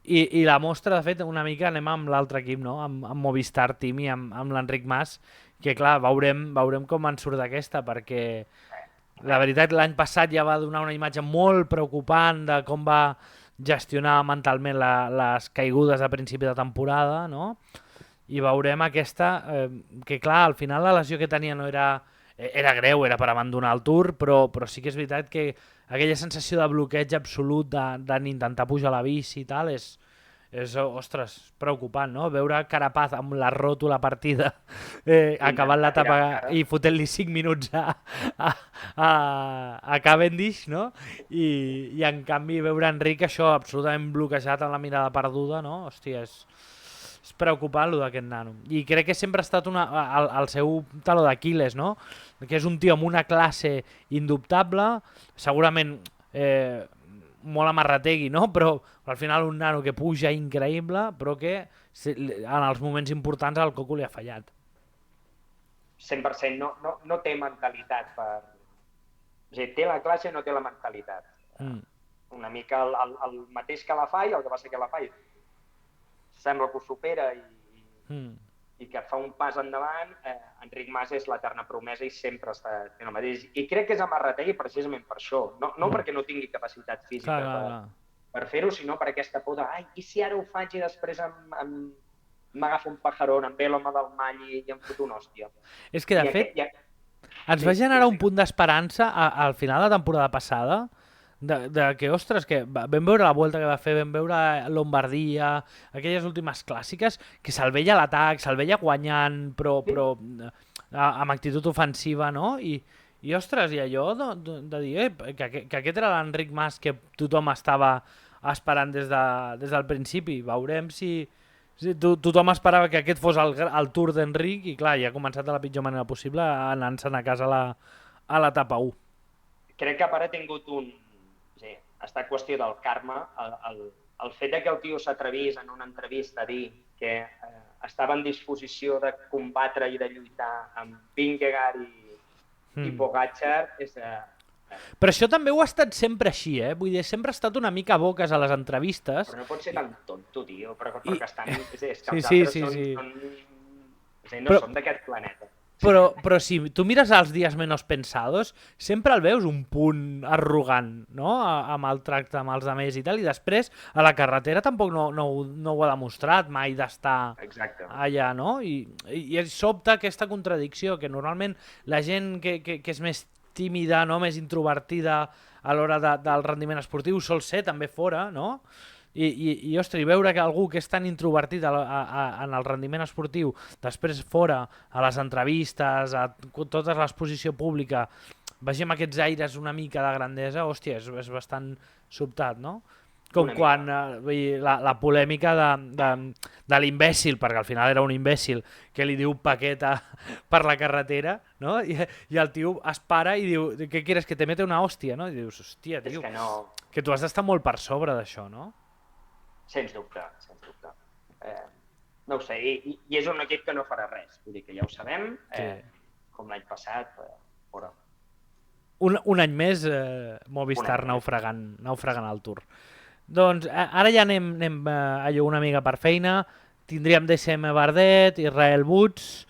I la mostra, de fet, una mica anem amb l'altre equip, no? Amb Movistar Team i amb l'Enric Mas, que clar, veurem com en surt d'aquesta, perquè la veritat l'any passat ja va donar una imatge molt preocupant de com va gestionar mentalment les caigudes a principi de temporada, no? I veurem aquesta, que clar, al final la lesió que tenia no era greu, era per abandonar el Tour, però sí que és veritat que aquella sensació de bloqueig absolut d'intentar pujar a la bici i tal és, ostres, preocupant, no? Veure Carapaz amb la ròtula partida acabant l'etapa i fotent-li 5 minuts a Cavendish, no? I en canvi veure Enric això absolutament bloquejat amb la mirada perduda, no? Hòstia, és preocupant allò d'aquest nano. I crec que sempre ha estat el seu taló d'Aquil·les, no? Que és un tio amb una classe indubtable, segurament molt amarrategui, no? Però al final un nano que puja increïble, però que en els moments importants el coco li ha fallat. 100%, no té mentalitat per... O sigui, té la classe i no té la mentalitat. Una mica el mateix que la Fai, el que passa que la Fai sembla que ho supera i que fa un pas endavant. Enric Mas és l'eterna promesa i sempre està fent el mateix. I crec que és amarrategui precisament per això. No perquè no tingui capacitat física per fer-ho, sinó per aquesta por de i si ara ho faig i després m'agafa un pajarón, em ve l'home del mall i em foto una hòstia. És que, de fet, ens va generar un punt d'esperança al final de la temporada passada, que, ostres, que vam veure la volta que va fer, vam veure Lombardia, aquelles últimes clàssiques, que se'l veia a l'atac, se'l veia guanyant, però amb actitud ofensiva, no? I ostres, i allò de dir que aquest era l'Enric Mas que tothom estava esperant des del principi. Veurem si tothom esperava que aquest fos el Tour d'Enric i clar, ja ha començat de la pitjor manera possible anant-se'n a casa a l'etapa 1. Crec que a part ha tingut ha estat qüestió del karma, el fet que el tio s'atrevís en una entrevista a dir que estava en disposició de combatre i de lluitar amb Vingegaard i Pogačar és... Però això també ho ha estat sempre així, vull dir, sempre ha estat una mica boques a les entrevistes. Però no pot ser tan tonto, tio, perquè estan... És que els altres no són d'aquest planeta. Però si tu mires els dies menos pensados, sempre el veus un punt arrogant, no? Amb el tracte amb els altres i tal, i després a la carretera tampoc no ho ha demostrat mai d'estar allà, no? I sobta aquesta contradicció, que normalment la gent que és més tímida, no? Més introvertida a l'hora del rendiment esportiu sol ser també fora, no? I ostres, veure que algú que és tan introvertit en el rendiment esportiu, després fora, a les entrevistes, a tota l'exposició pública, vegem aquests aires una mica de grandesa, hòstia, és bastant sobtat, no? Com quan la polèmica de l'imbècil, perquè al final era un imbècil, que li diu paqueta per la carretera, no? I el tio es para i diu, què quieres, que te mete una hòstia, no? I dius, hòstia, tio, que tu has d'estar molt per sobre d'això, no? Sens dubte. No ho sé, i és un equip que no farà res, vull dir que ja ho sabem, com l'any passat, fora. Un any més Movistar naufragant al Tour. Doncs ara ja anem allò una mica per feina, tindríem DSM Bardet, Israel Woods,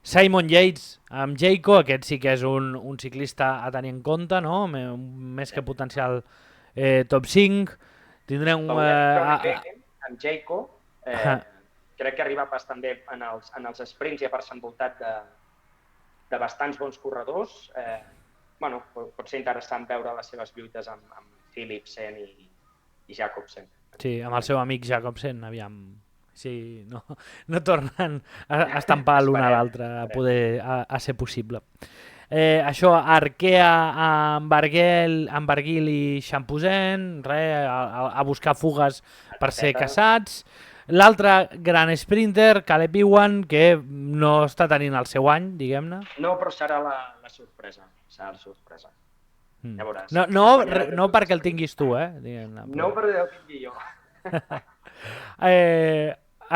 Simon Yates amb Jayco, aquest sí que és un ciclista a tenir en compte, no? Més que potencial top 5. Tindrem amb Jayco, crec que arriba bastant bé en els sprints i a part s'ha envoltat de bastants bons corredors. Pot ser interessant veure les seves lluites amb Philipsen i Jacobsen. Sí, amb el seu amic Jacobsen, aviam si no tornen a estampar l'un a l'altre a ser possible. Això, Arkea amb Barguil i Champosen, a buscar fugues per ser caçats. L'altre gran sprinter, Caleb Ewan, que no està tenint el seu any, diguem-ne. No, però serà la sorpresa. Serà la sorpresa. Ja veuràs. No perquè el tinguis tu, diguem-ne. No perquè el tingui jo.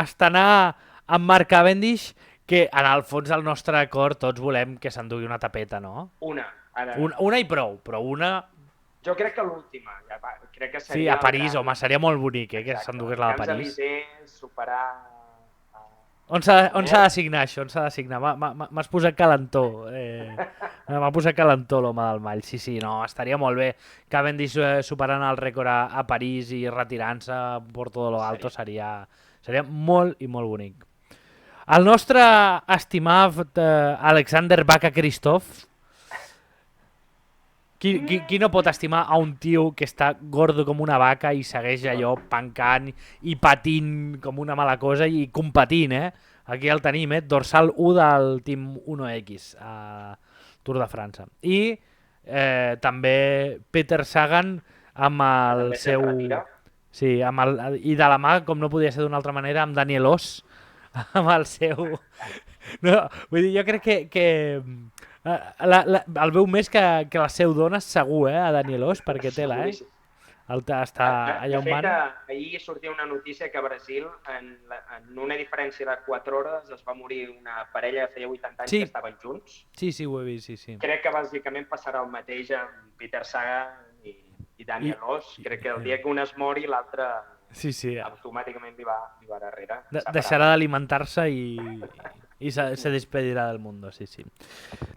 Estrenar amb Mark Cavendish, que en el fons del nostre cor tots volem que s'endugui una tapeta, no? Una i prou, però una... Jo crec que l'última, crec que Sí, seria a París, el home, seria molt bonic, que exacte, s'endugués el la de Camps París. Elysées, superar... On s'ha de signar això? On s'ha de signar? M'has posat calentó. M'ha posat calentó l'home del Mall. Sí, no, estaria molt bé. Cavendish superant el rècord a París i retirant-se per tot lo alto seria molt i molt bonic. El nostre estimat Alexander Baca-Christoph, qui no pot estimar a un tio que està gordo com una vaca i segueix allò pancant i patint com una mala cosa i competint, Aquí el tenim, dorsal 1 del Team 1X a Tour de França. I també Peter Sagan amb el seu... Sí, i de la mà, com no podia ser d'una altra manera, amb Daniel Oss, amb el seu... No, vull dir, jo crec que el veu més que la seu dona segur, a Daniel Oss, perquè té-la, està allà on van. De fet, ahir sortia una notícia que a Brasil, en una diferència de 4 hores, es va morir una parella que feia 80 anys que estaven junts. Sí, ho he vist, sí. Crec que bàsicament passarà el mateix amb Peter Sagan i Daniel Oss. Crec que el dia que un es mori, l'altre automàticament li va darrere. Deixarà d'alimentar-se i se despedirà del món, sí.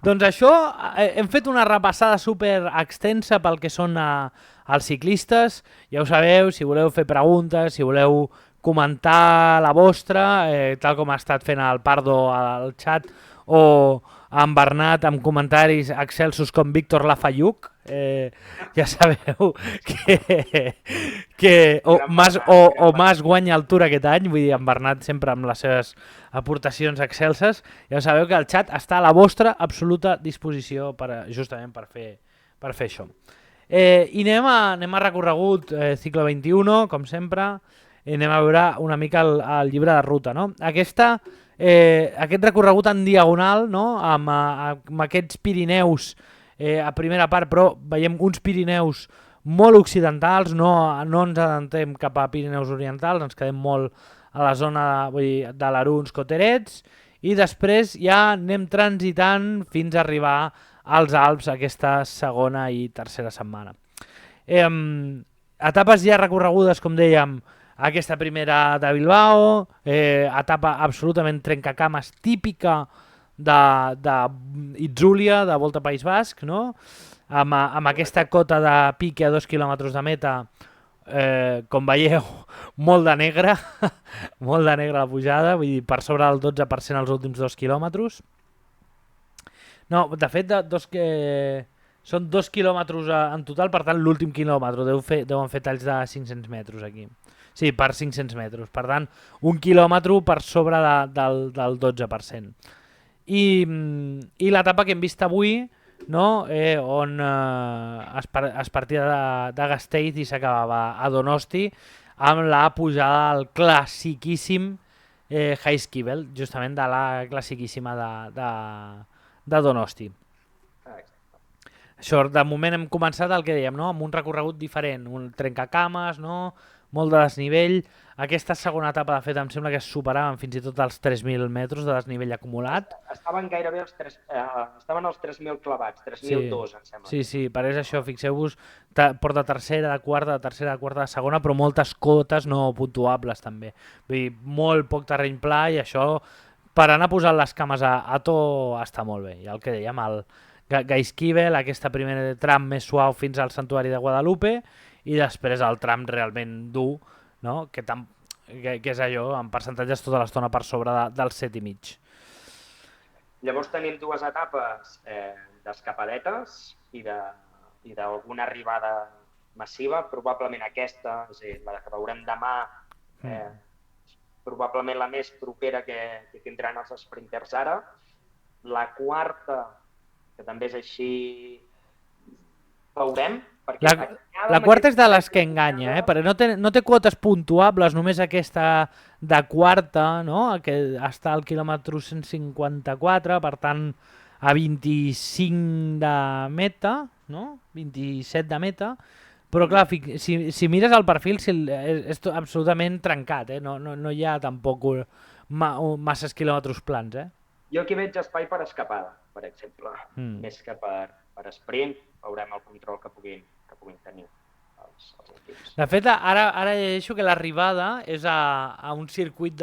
Doncs això, hem fet una repassada super extensa pel que són els ciclistes. Ja ho sabeu, si voleu fer preguntes, si voleu comentar la vostra, tal com ha estat fent el Pardo al xat, o en Bernat amb comentaris excelsos com Víctor Lafayuc, ja sabeu que Mas guanya el Tour aquest any, vull dir, en Bernat sempre amb les seves aportacions excelses. Ja sabeu que el xat està a la vostra absoluta disposició justament per fer això. I anem a recorregut cicle 21, com sempre, i anem a veure una mica el llibre de ruta, no? Aquest recorregut en diagonal, no? Amb aquests Pirineus a primera part, però veiem uns Pirineus molt occidentals, no ens adentem cap a Pirineus orientals, ens quedem molt a la zona de l'Aruns, Coterets, i després ja anem transitant fins a arribar als Alps aquesta segona i tercera setmana. Etapes ja recorregudes, com dèiem, aquesta primera de Bilbao, etapa absolutament trencacames típica d'Itzúlia, de Volta País Basc, no? Amb aquesta cota de pique a 2 quilòmetres de meta, com veieu, molt de negre, molt de negre la pujada, vull dir, per sobre del 12% els últims 2 quilòmetres. No, de fet, són 2 quilòmetres en total, per tant, l'últim quilòmetre deuen fer talls de 500 metres aquí. Sí, per 500 metres. Per tant, 1 quilòmetre per sobre del 12%. I l'etapa que hem vist avui, no? On es partia de Gasteiz i s'acabava a Donosti amb la pujada al classiquíssim Jaizkibel, justament de la classiquíssima de Donosti. Això, de moment hem començat el que dèiem, no? Amb un recorregut diferent, un trencacames, no? Molt de desnivell. Aquesta segona etapa, de fet, em sembla que es superaven fins i tot els 3.000 metres de desnivell acumulat. Estaven gairebé estaven als 3.000 clavats, 3.002, em sembla. Sí, però és això, fixeu-vos, porta tercera, de quarta, de segona, però moltes cotes no puntuables també. Vull dir, molt poc terreny pla i això, per anar posant les cames a to, està molt bé. I el que dèiem, el Jaizkibel, aquesta primera tram més suau fins al Santuari de Guadalupe, i després el tram realment dur, no? que és allò, en percentatges tota l'estona per sobre del 7,5. Llavors tenim 2 etapes d'escapadetes i d'alguna arribada massiva. Probablement aquesta, és a dir, la que veurem demà, probablement la més propera que tindran els sprinters ara. La quarta, que també és així, veurem. La quarta és de les que enganya, perquè no té quotes puntuables, només aquesta de quarta, no? Que està al quilòmetre 154, per tant a 25 de meta, no? 27 de meta, però clar, si mires el perfil és absolutament trencat, no hi ha tampoc masses quilòmetres plans. Jo aquí veig espai per escapada, per exemple, més que per sprint. Veurem el control que puguin puguin tenir els equips. De fet, ara llegeixo que l'arribada és a un circuit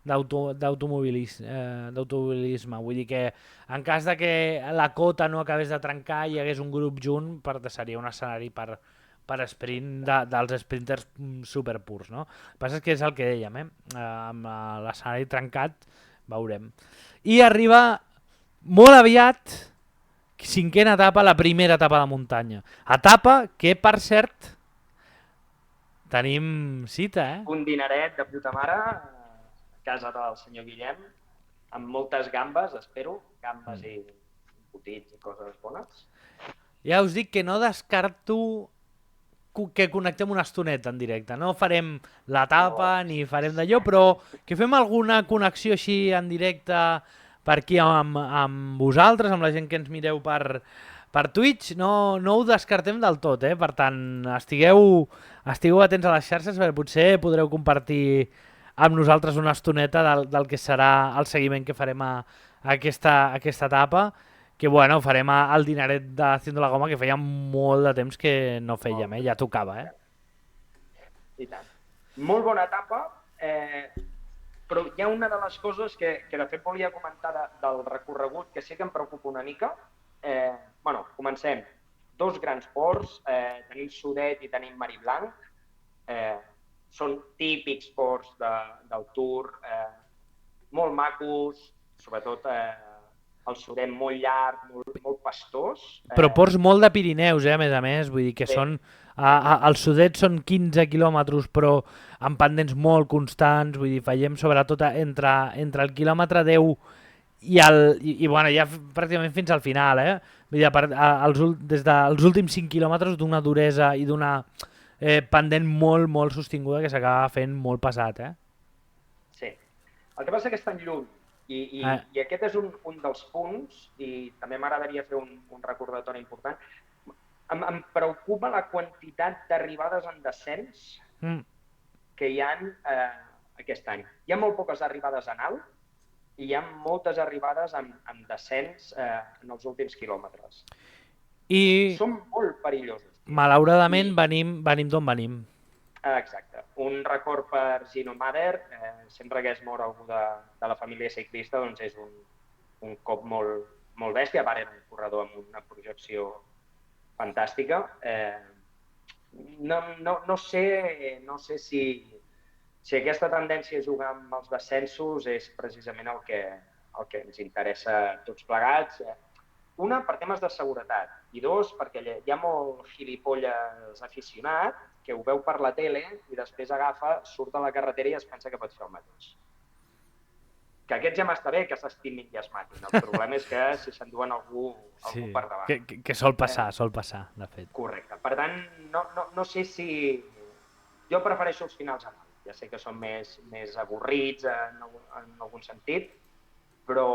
d'automobilisme. Vull dir que en cas de que la cota no acabés de trencar i hi hagués un grup junt, seria un escenari per sprint dels sprinters superpurs, no? El que passa és que és el que dèiem, amb l'escenari trencat veurem. I arriba molt aviat, cinquena etapa, la primera etapa de muntanya. Etapa que, per cert, tenim cita, Un dineret de puta mare a casa del senyor Guillem, amb moltes gambes, espero, gambes i botits i coses bones. Ja us dic que no descarto que connectem una estoneta en directe. No farem l'etapa ni farem d'allò, però que fem alguna connexió així en directe per aquí amb vosaltres, amb la gent que ens mireu per Twitch, no ho descartem del tot, Per tant, estigueu atents a les xarxes perquè potser podreu compartir amb nosaltres una estoneta del que serà el seguiment que farem a aquesta etapa, que bueno, farem el dineret de Haciendo la Goma, que feia molt de temps que no fèiem, ja tocava, I tant. Molt bona etapa, però hi ha una de les coses que de fet volia comentar del recorregut que sí que em preocupa una mica. Comencem. 2 grans ports, tenim Sudet i tenim Mariblanc. Són típics ports del Tour, molt macos, sobretot el Sudet molt llarg, molt pastós. Però ports molt de Pirineus, a més, vull dir que són... Al Sudet són 15 quilòmetres, però amb pendents molt constants, vull dir, fallem sobretot entre el quilòmetre 10 i ja pràcticament fins al final, Vull dir, des dels últims 5 quilòmetres d'una duresa i d'una pendent molt, molt sostinguda que s'acaba fent molt pesat, Sí. El que passa que estan lluny i aquest és un dels punts, i també m'agradaria fer un recordatori important. Em preocupa la quantitat d'arribades en descens que hi ha aquest any. Hi ha molt poques arribades en alt i hi ha moltes arribades en descens en els últims quilòmetres. I són molt perillosos. Malauradament venim d'on venim. Exacte. Un record per Gino Mader, sempre que es mor algú de la família ciclista, doncs és un cop molt bèstia. A part, era un corredor amb una projecció fantàstica. No sé si aquesta tendència a jugar amb els descensos és precisament el que ens interessa a tots plegats. Una, per temes de seguretat, i dos, perquè hi ha molt gilipolles aficionat que ho veu per la tele i després surt a la carretera i es pensa que pot fer el mateix. Que aquest ja m'està bé, que s'estimin i es matin. El problema és que si s'enduen algú per davant. Que sol passar, de fet. Correcte. Per tant, no sé si... Jo prefereixo els finals en alt. Ja sé que són més avorrits en algun sentit, però,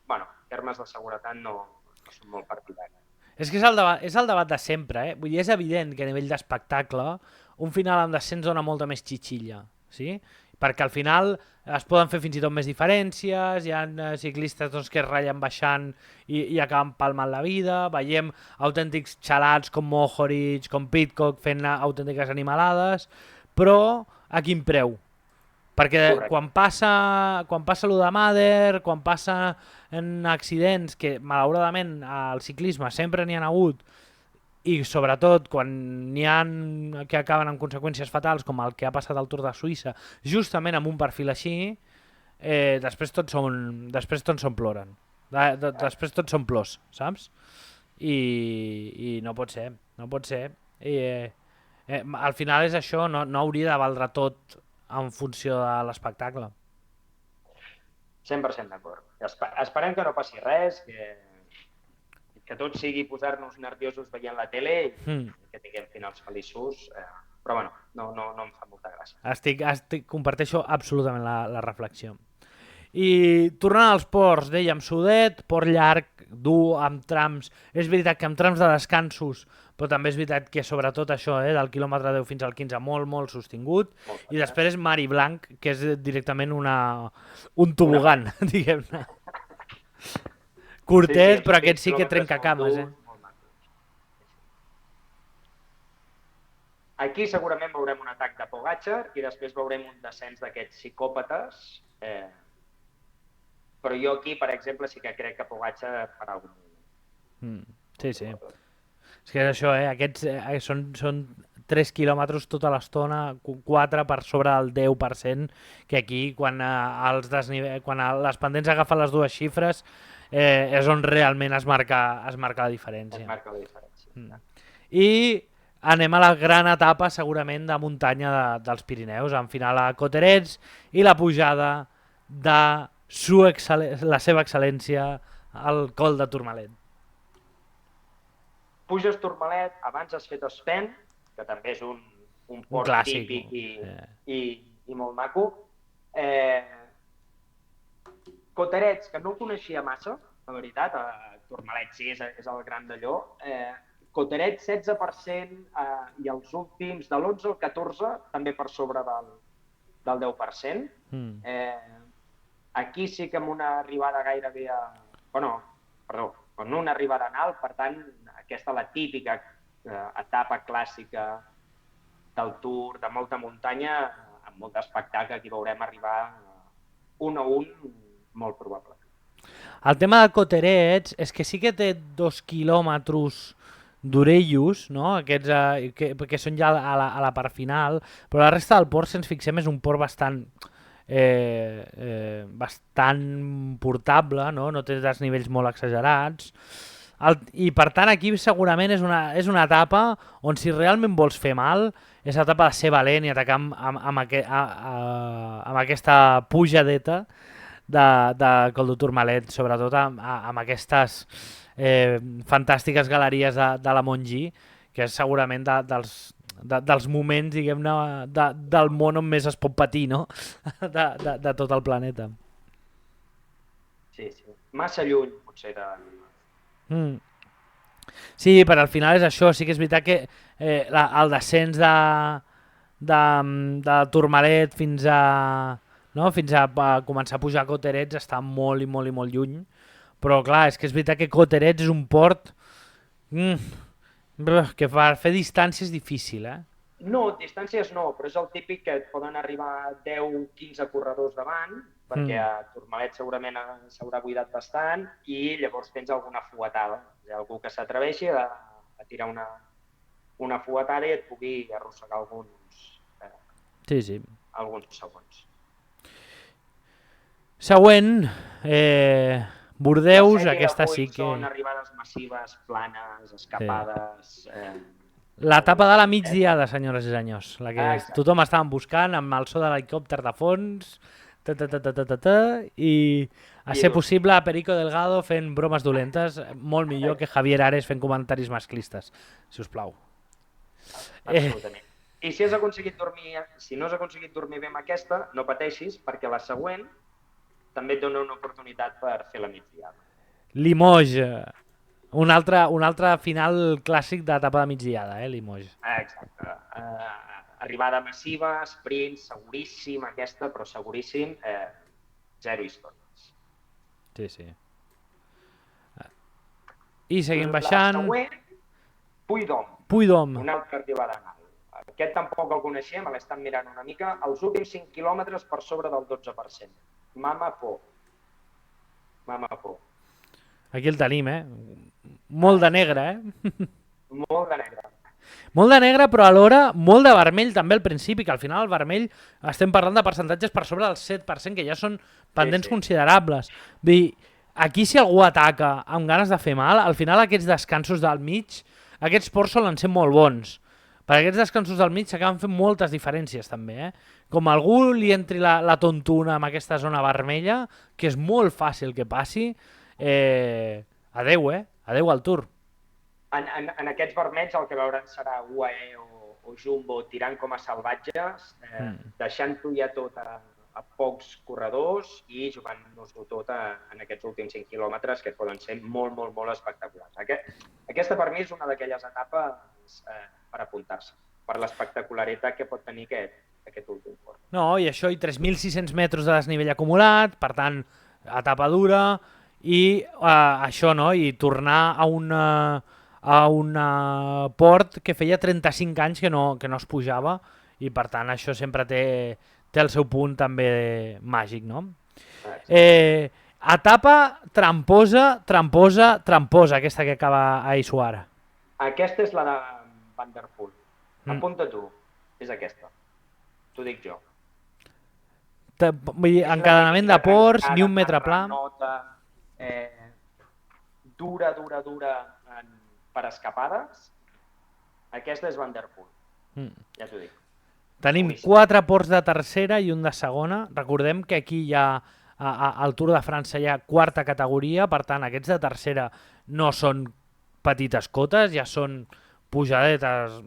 en termes de seguretat no són molt partidaris. És que és el debat de sempre, Vull dir, és evident que a nivell d'espectacle un final amb descens dona molta més xitxilla, sí? Perquè al final es poden fer fins i tot més diferències, hi ha ciclistes que es ratllen baixant i acaben palmant la vida, veiem autèntics xalats com Mohoric, com Pidcock fent autèntiques animalades, però a quin preu? Perquè quan passa lo de Mader, quan passa en accidents, que malauradament al ciclisme sempre n'hi ha hagut, i sobretot quan n'hi ha que acaben amb conseqüències fatals, com el que ha passat al Tour de Suïssa, justament amb un perfil així, després tots són ploren. Després tots són plors, saps? I no pot ser, al final és això, no hauria de valdre tot en funció de l'espectacle. 100% d'acord. Esperem que no passi res, que tot sigui posar-nos nerviosos veient la tele i que tinguem finals feliços, però no em fa molta gràcia. Comparteixo absolutament la reflexió. I tornant als ports, dèiem Sudet, port llarg, dur, amb trams. És veritat que amb trams de descansos, però també és veritat que sobretot això, del quilòmetre 10 fins al 15, molt, molt sostingut. I després és Mariblanc, que és directament un tobogan, diguem-ne. Curtet, però aquest sí que trenca cames, Aquí segurament veurem un atac de Pogačar i després veurem un descens d'aquests psicòpates. Però jo aquí, per exemple, sí que crec que Pogačar farà algun moviment. Sí. És que és això, aquests són 3 quilòmetres tota l'estona, 4 per sobre del 10%, que aquí, quan les pendents agafen les dues xifres, és on realment es marca la diferència. Es marca la diferència. I anem a la gran etapa, segurament, de muntanya dels Pirineus, en final a Coterets i la pujada de la seva excel·lència al Col de Tourmalet. Puges Tourmalet, abans has fet Espen, que també és un port clàssic, típic i molt maco. Coterets, que no el coneixia massa, la veritat, Tourmalet sí, és el gran d'allò. Coterets 16% i els últims de l'11 al 14 també per sobre del 10%. Aquí sí que amb una arribada gairebé amb una arribada en alt, per tant, aquesta la típica etapa clàssica del Tour, de molta muntanya, amb molt d'espectacle, aquí veurem arribar 1 a 1, molt probable. El tema de Coterets és que sí que té 2 quilòmetres d'Orellos, no? Aquests que són ja a la part final, però la resta del port, si ens fixem, és un port bastant portable, no té desnivells molt exagerats, i per tant aquí segurament és una etapa on si realment vols fer mal és l'etapa de ser valent i atacar amb aquesta pujadeta de Col de Tourmalet, sobretot amb aquestes fantàstiques galeries de la Montgí, que és segurament dels moments, diguem-ne, del món on més es pot patir, no? de tot el planeta. Sí. Massa lluny, potser, Sí, però al final és això. Sí que és veritat que el descens de Tourmalet fins a començar a pujar a Coterets està molt i molt i molt lluny. Però clar, és que és veritat que Coterets és un port que per fer distància és difícil, No, distàncies no, però és el típic que et poden arribar 10-15 corredors davant, perquè a Tourmalet segurament s'haurà buidat bastant i llavors tens alguna fuetada. Hi ha algú que s'atreveixi a tirar una fuetada i et pugui arrossegar alguns segons. Següent, Bordeus, aquesta sí que... Són arribades massives, planes, escapades... L'etapa de la migdiada, senyores i senyors, la que tothom estava buscant amb el so de l'helicòpter de fons, i a ser possible Perico Delgado fent bromes dolentes, molt millor que Javier Ares fent comentaris masclistes, si us plau. Absolutament. I si no has aconseguit dormir bé amb aquesta, no pateixis, perquè la següent també et dona una oportunitat per fer la migdiada. Limoges. Un altre final clàssic d'etapa de migdiada, Limoges. Exacte. Arribada massiva, sprint, seguríssim aquesta, però seguríssim, 0 històries. Sí. I seguim baixant... La següent, Puigdom. Una altra arribada en alt. Aquest tampoc el coneixem, l'estem mirant una mica. Els últims 5 quilòmetres per sobre del 12%. Mama por. Aquí el tenim, Molt de negre, Molt de negre. Molt de negre, però alhora molt de vermell també al principi, que al final el vermell estem parlant de percentatges per sobre del 7%, que ja són pendents considerables. Vull dir, aquí si algú ataca amb ganes de fer mal, al final aquests descansos del mig, aquests ports solen ser molt bons. Per aquests descansos del mig s'acaben fent moltes diferències també, Com algú li entri la tontuna amb aquesta zona vermella, que és molt fàcil que passi, adeu, adeu al Tour. En aquests vermells el que veurem serà UAE o Jumbo tirant com a salvatges, deixant-ho ja tot a pocs corredors i jugant-nos-ho tot en aquests últims 5 quilòmetres que poden ser molt, molt, molt espectaculars. Aquesta per mi és una d'aquelles etapes per apuntar-se, per l'espectacularitat que pot tenir aquest últim port. No, i això, i 3.600 metres de desnivell acumulat, per tant, etapa dura, i això, no? I tornar a a un port que feia 35 anys que no es pujava i per tant això sempre té el seu punt també màgic, no? Exacte. Etapa tramposa, tramposa, tramposa, aquesta que acaba a Isuara. Aquesta és la de Van der Poel. Mm. Apunta tu, és aquesta. T'ho dic jo. Vull dir, És la encadenament de típica ports, ni trencada, un metre pla. terranota, dura, dura, dura per escapades. Aquesta és Van der Poel, ja t'ho dic. Tenim Boníssim. 4 ports de tercera i un de segona. Recordem que aquí hi ha, al Tour de França hi ha quarta categoria, per tant aquests de tercera no són petites cotes, ja són pujadetes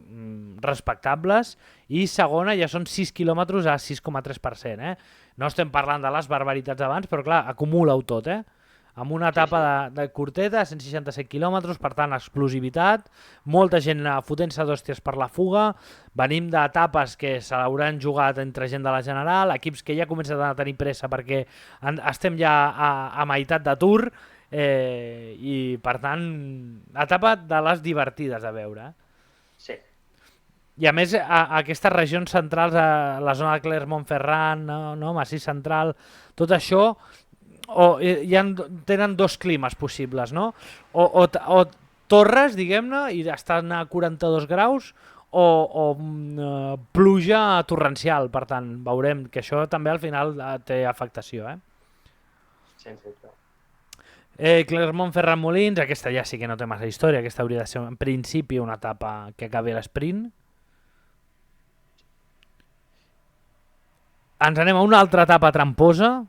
respectables, i segona ja són 6 quilòmetres a 6,3%. No estem parlant de les barbaritats abans, però clar, acumula-ho tot, amb una etapa de curteta, 167 quilòmetres, per tant, explosivitat, molta gent fotent-se d'hòsties per la fuga, venim d'etapes que se l'hauran jugat entre gent de la General, equips que ja comencen a tenir pressa perquè estem ja a meitat de Tour, i per tant, etapa de les divertides a veure. Sí. I a més, a aquestes regions centrals, a la zona de Clermont-Ferrand, no? Massís Central, tot això, tenen dos climes possibles, no? O torres, diguem-ne, i estan a 42 graus, o pluja torrencial, per tant, veurem que això també al final té afectació, Sense dubte. Clermont-Ferrand Molins, aquesta ja sí que no té massa història, aquesta hauria de ser en principi una etapa que acabi l'esprint. Ens anem a una altra etapa tramposa,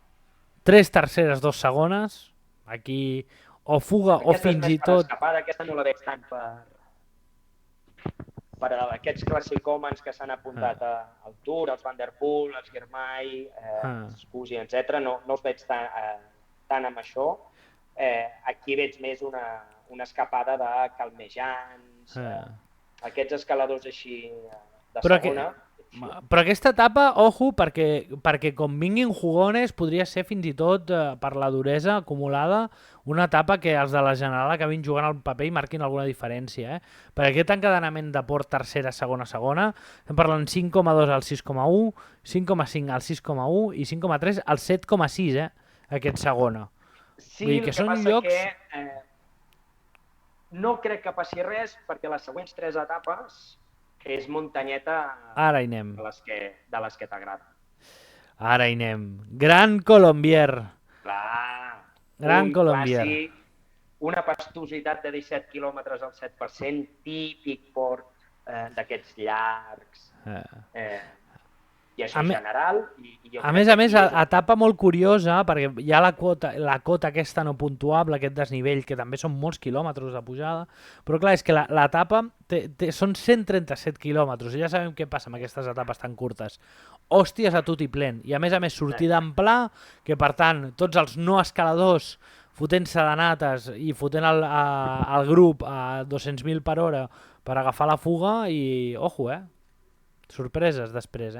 3 terceres, 2 segones, aquí o fuga aquesta o fins i tot... Escapada, aquesta no la veig tant per aquests classicòmens que s'han apuntat al Tour, els Van der Poel, els Girmay, els Scusi, etc. No els veig tant amb això. Aquí veig més una escapada de calmejants, aquests escaladors així de segona. Però aquesta etapa, ojo, perquè com vinguin jugones podria ser fins i tot, per la duresa acumulada, una etapa que els de la General acabin jugant al paper i marquin alguna diferència. Per aquest encadenament de port tercera, segona, segona, estem parlant 5,2 al 6,1, 5,5 al 6,1 i 5,3 al 7,6, aquest segona. Sí, el que passa llocs... que no crec que passi res perquè les següents 3 etapes és muntanyeta. Ara hi anem. De les que t'agrada. Ara hi anem. Gran Colombier. Clar. Gran Colombier. Clàssic, una pastositat de 17 quilòmetres al 7%, típic port d'aquests llargs. I això en general. A més, etapa molt curiosa, perquè hi ha la cota aquesta no puntuable, aquest desnivell, que també són molts quilòmetres de pujada, però clar, és que l'etapa són 137 quilòmetres, i ja sabem què passa amb aquestes etapes tan curtes. Hòsties a tot i plen, i a més sortida en pla, que per tant, tots els no escaladors fotent-se de nates i fotent el grup a 200.000 per hora per agafar la fuga, i ojo, sorpreses després,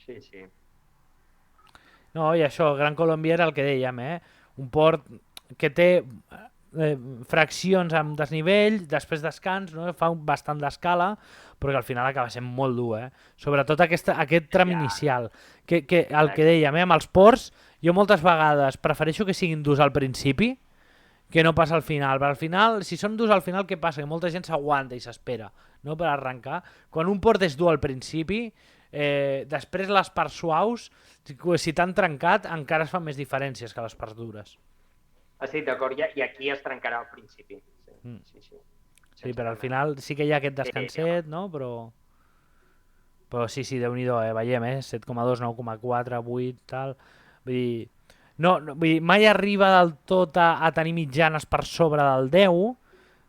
Sí, sí. No, i això, Gran Colombier era el que dèiem, un port que té fraccions amb desnivell, després descans, no? Fa bastant d'escala, però que al final acaba sent molt dur, sobretot aquest tram inicial, que el que dèiem, amb els ports, jo moltes vegades prefereixo que siguin durs al principi que no pas al final, però al final, si són durs al final, què passa? Que molta gent s'aguanta i s'espera, no?, per arrencar. Quan un port és dur al principi, després les parts suaus, si t'han trencat, encara es fan més diferències que les parts dures. Estic d'acord, i aquí es trencarà al principi. Sí, però al final sí que hi ha aquest descanset, no? Però sí, Déu-n'hi-do, veiem, 7,2, 9,4, 8, tal... Vull dir, vull dir, mai arriba del tot a tenir mitjanes per sobre del 10,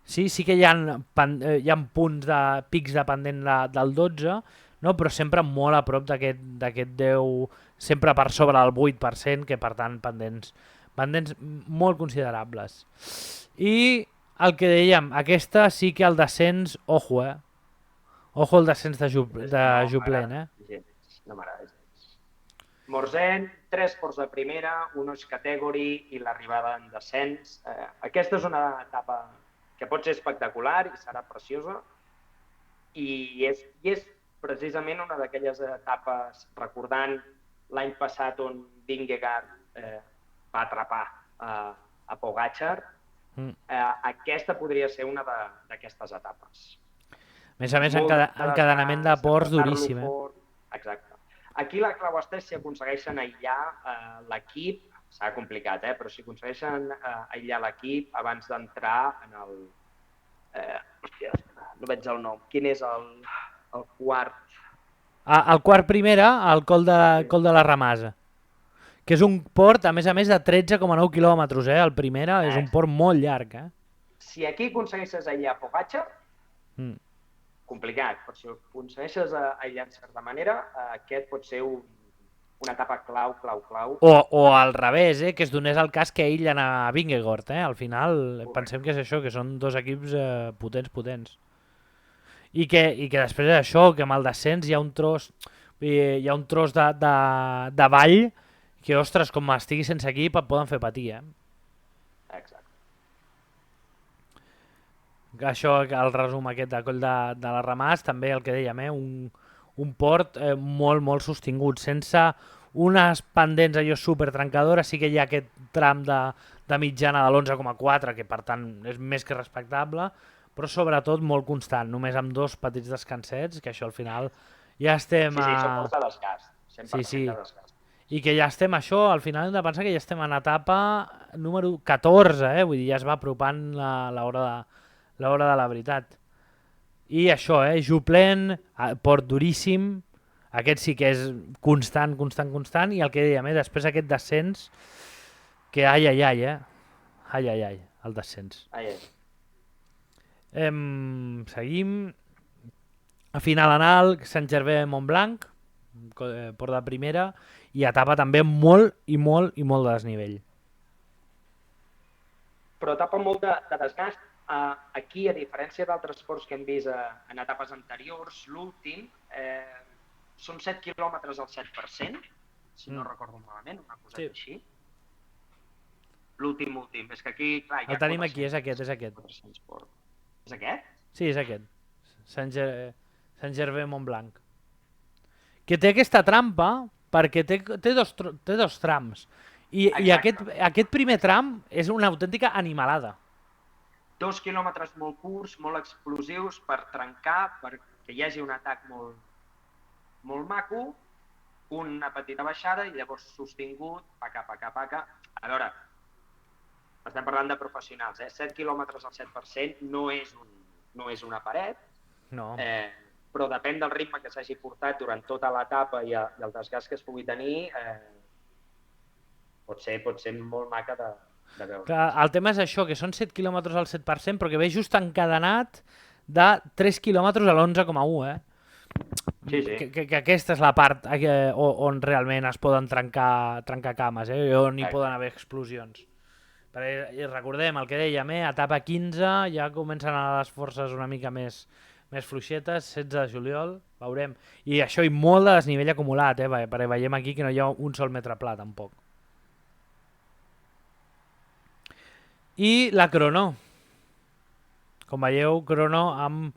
sí que hi ha punts de pics de pendent del 12, no? Però sempre molt a prop d'aquest 10, sempre per sobre del 8%, que per tant pendents molt considerables. I el que dèiem, aquesta sí que el descens, ojo, ojo el descens de Juplent, No m'agrada gens. Morzén, 3 ports de primera, un Oix Category i l'arribada en descens. Aquesta és una etapa que pot ser espectacular i serà preciosa, i és precisament una d'aquelles etapes, recordant l'any passat on Vingegaard va atrapar a Pogačar, aquesta podria ser una d'aquestes etapes. A més, encadenament de ports duríssim. Exacte. Aquí la clau està si aconsegueixen aïllar l'equip, serà complicat, però si aconsegueixen aïllar l'equip abans d'entrar en el... Hòstia, no veig el nom. Quin és el quart? El quart primera, el Col de la Ramasa, que és un port, a més de 13,9 quilòmetres, el primera, és un port molt llarg. Si aquí aconsegueixes aïllar Pogačar, complicat, però si ho aconsegueixes aïllar en certa manera, aquest pot ser una etapa clau. O al revés, que es donés el cas que aïllen a Vingegaard, al final pensem que és això, que són dos equips potents. I que després és això, que amb el descens hi ha un tros de vall que, ostres, com estigui sense equip et poden fer patir, Exacte. Això, el resum aquest de Coll de la Ramàs, també el que dèiem, un port molt sostingut, sense unes pendents allò super trencadores. Sí que hi ha aquest tram de mitjana de l'11,4, que per tant és més que respectable, però sobretot molt constant, només amb 2 petits descansets, que això al final ja estem... Sí, són ports de desgast, 100% de desgast. I que ja estem, això, al final hem de pensar que ja estem en etapa número 14, vull dir, ja es va apropant l'hora de la veritat. I això, Juplent, port duríssim, aquest sí que és constant, i el que dèiem, després aquest descens, que ai, el descens. Seguim. A final anal, Sant-Gervais-Montblanc, port de primera, i etapa també molt de desnivell. Però etapa molt de desgast. Aquí, a diferència d'altres ports que hem vist en etapes anteriors, l'últim són 7 quilòmetres al 7%, si no recordo malament, una cosa així. L'últim. És que aquí, clar, el tenim aquí, és aquest. És aquest? Sí, és aquest. Sant-Gervais-Montblanc. Que té aquesta trampa perquè té dos trams. I aquest primer tram és una autèntica animalada. 2 quilòmetres molt curts, molt explosius per trencar, perquè hi hagi un atac molt maco, una petita baixada i llavors sostingut, paca. A veure, estem parlant de professionals, 7 quilòmetres al 7% no és una paret, però depèn del ritme que s'hagi portat durant tota l'etapa i el desgast que es pugui tenir, pot ser molt maca de veure. Clar, el tema és això, que són 7 quilòmetres al 7%, però que ve just encadenat de 3 quilòmetres a l'11,1, Sí. Que aquesta és la part on realment es poden trencar cames, on hi poden haver explosions. I recordem el que dèiem, etapa 15, ja comencen a les forces una mica més fluixetes, 16 de juliol, veurem. I això, i molt de desnivell acumulat, perquè veiem aquí que no hi ha un sol metre pla, tampoc. I la crono. Com veieu, crono amb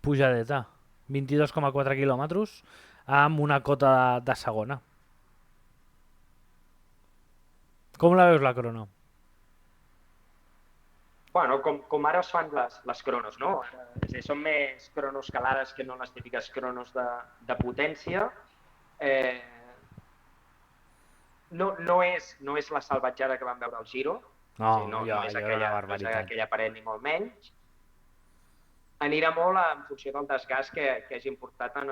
pujadeta. 22,4 quilòmetres amb una cota de segona. Com la veus, la crono? Bueno, com ara es fan les cronos, no? Són més cronos calades que no les típiques cronos de potència. No és la salvatjada que vam veure al Giro. No és aquella paret ni molt menys. Anirà molt en funció del desgast que hagi portat en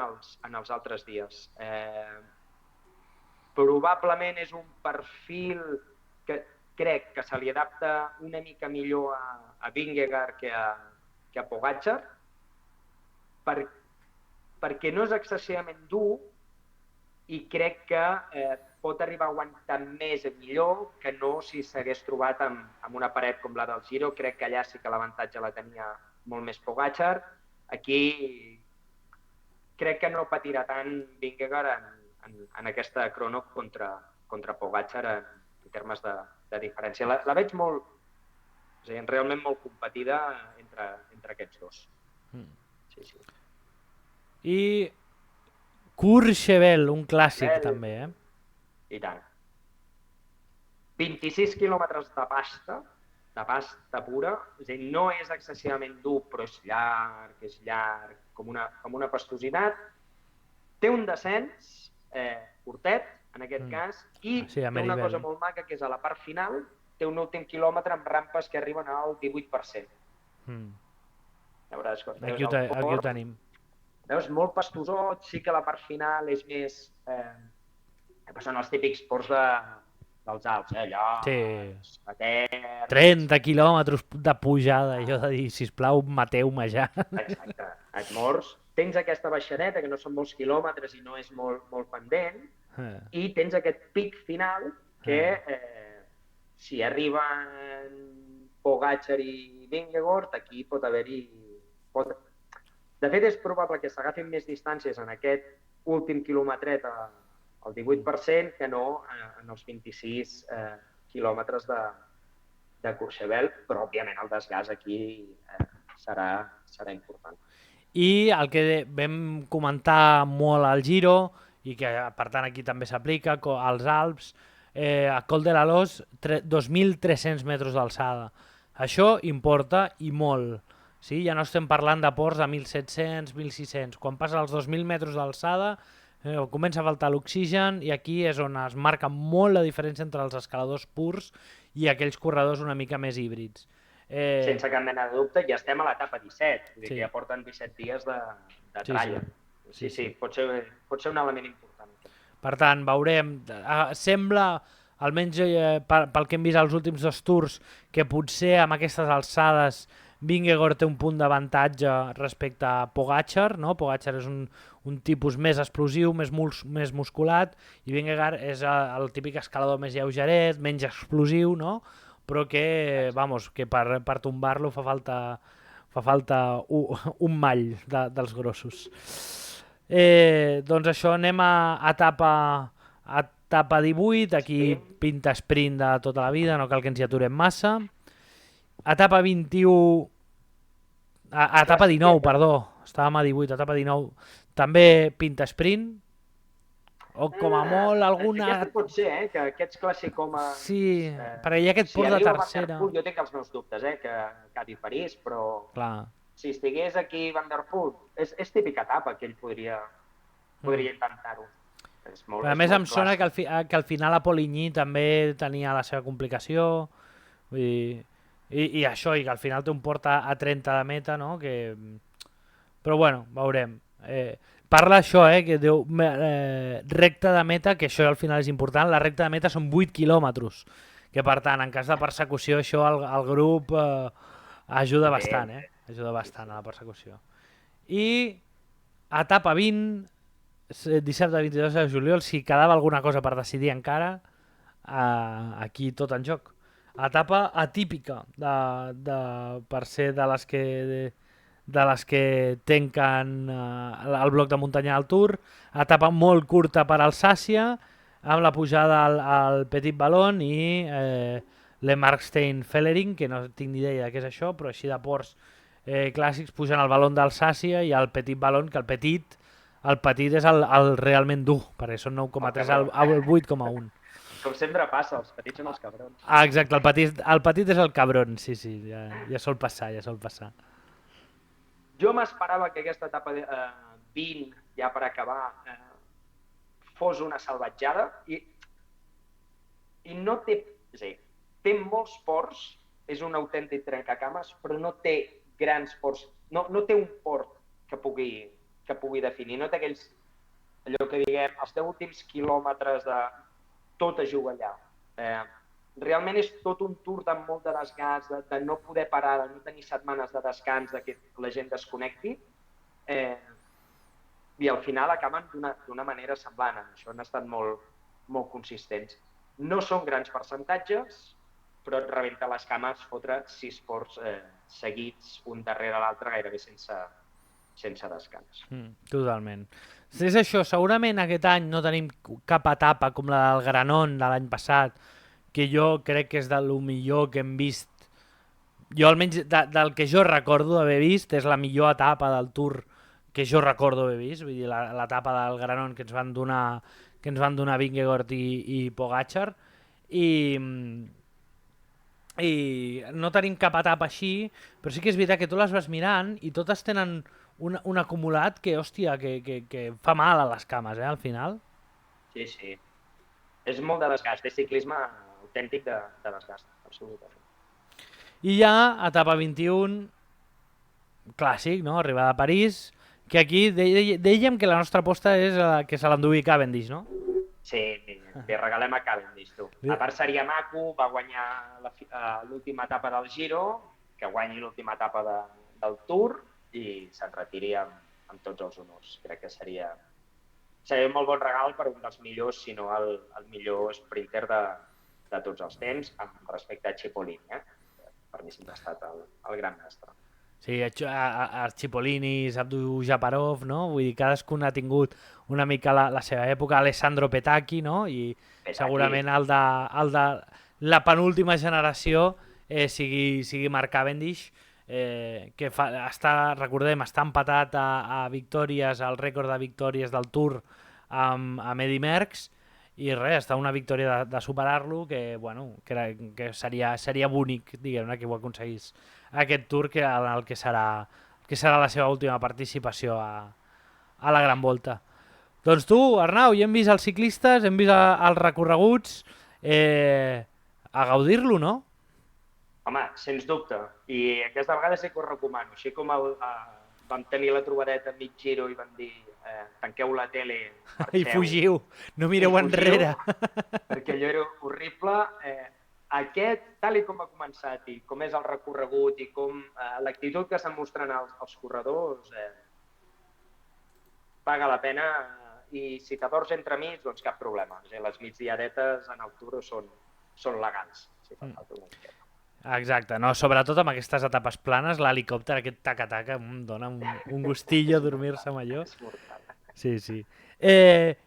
els altres dies. Probablement és un perfil que crec que se li adapta una mica millor a Vingegaard que a Pogačar, perquè no és excessivament dur i crec que pot arribar a aguantar més i millor que no si s'hagués trobat amb una paret com la del Giro. Crec que allà sí que l'avantatge la tenia molt més Pogačar. Aquí crec que no patirà tant Vingegaard en aquesta crono contra Pogačar en termes de diferència. La veig molt És a dir, realment molt competida entre aquests dos. Sí, sí. I Courchevel, un clàssic també, I tant. 26 quilòmetres de pasta pura, és a dir, no és excessivament dur, però és llarg, com una pastositat. Té un descens curtet, en aquest cas, i Sí, a té una Meribel. cosa molt maca, que és a la part final, té un últim quilòmetre amb rampes que arriben al 18%. Llavors, quan Aquí ho tenim. veus, molt pastosot, sí que la part final és més... són els típics ports dels Alps, allò... Sí. Etern... 30 quilòmetres de pujada, allò de dir, sisplau, mateu-me ja. Exacte, et mors. Tens aquesta baixadeta, que no són molts quilòmetres i no és molt pendent, i tens aquest pic final que, si arriben Pogačar i Vingegaard, aquí pot haver-hi... De fet, és probable que s'agafin més distàncies en aquest últim quilometret al 18% que no en els 26 quilòmetres de Courchevel, però, òbviament, el desgast aquí serà important. I el que vam comentar molt al Giro, i que per tant aquí també s'aplica, als Alps, a Col de la Loz, 2.300 metres d'alçada. Això importa i molt. Sí? Ja no estem parlant de ports de 1.700, 1.600. Quan passa als 2.000 metres d'alçada comença a faltar l'oxigen i aquí és on es marca molt la diferència entre els escaladors purs i aquells corredors una mica més híbrids. Sense cap mena de dubte, ja estem a l'etapa 17, vull dir que ja porten 17 dies de tralla. Sí, pot ser un element important. Per tant, veurem, sembla, almenys pel que hem vist als últims dos tours, que potser amb aquestes alçades Vingegaard té un punt d'avantatge respecte a Pogačar, no? Pogačar és un tipus més explosiu, més musculat, i Vingegaard és el típic escalador més lleugeret, menys explosiu, no? Però que, que per tombar-lo fa falta un mall dels grossos. Doncs això, anem a etapa 18, aquí pinta sprint de tota la vida, no cal que ens hi aturem massa. Etapa 21... Etapa 19, perdó, estàvem a 18, etapa 19, també pinta sprint, o com a molt alguna... Aquest pot ser, que aquests clàssicomes... Sí, perquè hi ha aquest port de tercera. Jo tinc els meus dubtes, que acabi París, però... Clar. Si estigués aquí Van der Poel, és típica etapa que ell podria intentar-ho. A més, em sona que al final a Poligny també tenia la seva complicació, i això, i que al final té un port a 30 de meta, no? Però bueno, veurem. Parla això, que diu recta de meta, que això al final és important, la recta de meta són 8 quilòmetres, que per tant, en cas de persecució, això al grup ajuda bastant, ajuda bastant a la persecució. I etapa 20, dissabte 22 de juliol, si quedava alguna cosa per decidir encara, aquí tot en joc. Etapa atípica per ser de les que tanquen el bloc de muntanya del Tour, etapa molt curta per Alsàcia, amb la pujada al Petit Ballon i le Markstein-Fellering, que no tinc ni idea de què és això, però així de ports clàssics, pugen al Ballon d'Alsàcia i al Petit Ballon, que el petit és el realment dur, perquè són 9,3 al 8,1. Com sempre passa, els petits són els cabrons. Exacte, el petit és el cabron, sí, ja sol passar, Jo m'esperava que aquesta etapa 20, ja per acabar, fos una salvatjada i no té... És a dir, té molts ports, és un autèntic trencacames, però no té grans ports, no té un port que pugui definir, no té aquells, allò que diguem, els 10 últims quilòmetres de tot es juga allà. Realment és tot un tour de molt de desgast, de no poder parar, de no tenir setmanes de descans, que la gent desconnecti, i al final acaben d'una manera semblant. Això han estat molt consistents. No són grans percentatges, però et rebenta les cames fotre 6 ports seguits, un darrere l'altre, gairebé sense descans. Totalment. És això, segurament aquest any no tenim cap etapa com la del Granon de l'any passat, que jo crec que és de lo millor que hem vist Jo almenys del que jo recordo haver vist és la millor etapa del Tour que jo recordo haver vist, vull dir, l'etapa del Granon que ens van donar Vingegaard i Pogačar i no tenim cap etapa així, però sí que és veritat que tu les vas mirant i totes tenen un acumulat que, hòstia, que fa mal a les cames, al final. Sí, sí. És molt de desgast, és ciclisme autèntic de desgast, absolutament. I ja, etapa 21, clàssic, no? Arribada a París, que aquí dèiem que la nostra aposta és que se l'endugui Cavendish, no? Sí, li regalem a Cavendish, tu. A part seria maco, va guanyar l'última etapa del Giro, que guanyi l'última etapa del Tour i se'n retiri amb tots els honors. Crec que seria un molt bon regal per un dels millors, si no el millor sprinter de tots els temps, amb respecte a Cipollini, per mi sempre ha estat el gran mestre. Sí, Cipollini, Abdu Japarov, no? Vull dir, cadascun ha tingut una mica la seva època, Alessandro Petacchi, no? I Petacchi. Segurament el de la penúltima generació sigui Mark Cavendish, que recordem, està empatat a victòries, al rècord de victòries del Tour amb Eddy Merckx, i res, està una victòria de superar-lo que seria bonic, diguem-ne, que ho aconseguís aquest Tour en el que serà la seva última participació a la Gran Volta. Doncs tu, Arnau, ja hem vist els ciclistes, hem vist els recorreguts, a gaudir-lo, no? Home, sens dubte, i aquesta vegada sí que ho recomano, així com vam tenir la trobadeta mig Giro i vam dir tanqueu la tele, marxeu. I fugiu, no mireu enrere. Perquè allò era horrible. Aquest, tal com ha començat i com és el recorregut i com l'actitud que estan mostrant els corredors, paga la pena i si t'adors entremig, doncs cap problema. Les migdiadetes en el Tour són legals, si fa falta una miqueta. Exacte, no? Sobretot amb aquestes etapes planes, l'helicòpter, aquest taca-taca, em dona un gustillo dormir-se amb allò. Sí, sí. Ja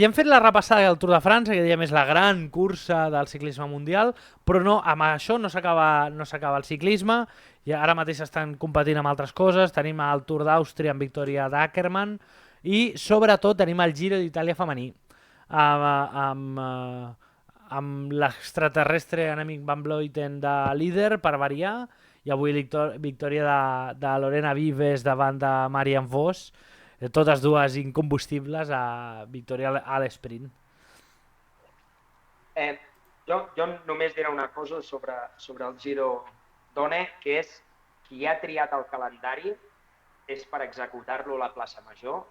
hem fet la repassada del Tour de França, que dèiem és la gran cursa del ciclisme mundial, però no, amb això no s'acaba el ciclisme, i ara mateix estan competint amb altres coses, tenim el Tour d'Àustria amb victòria d'Ackermann, i sobretot tenim el Giro d'Itàlia femení, amb l'extraterrestre enemic Van Vleuten de líder, per variar, i avui victòria de Lorena Vives davant de Marianne Vos, totes dues incombustibles, a victòria a l'esprint. Jo només diré una cosa sobre el Giro d'One, que és qui ha triat el calendari és per executar-lo a la plaça Major.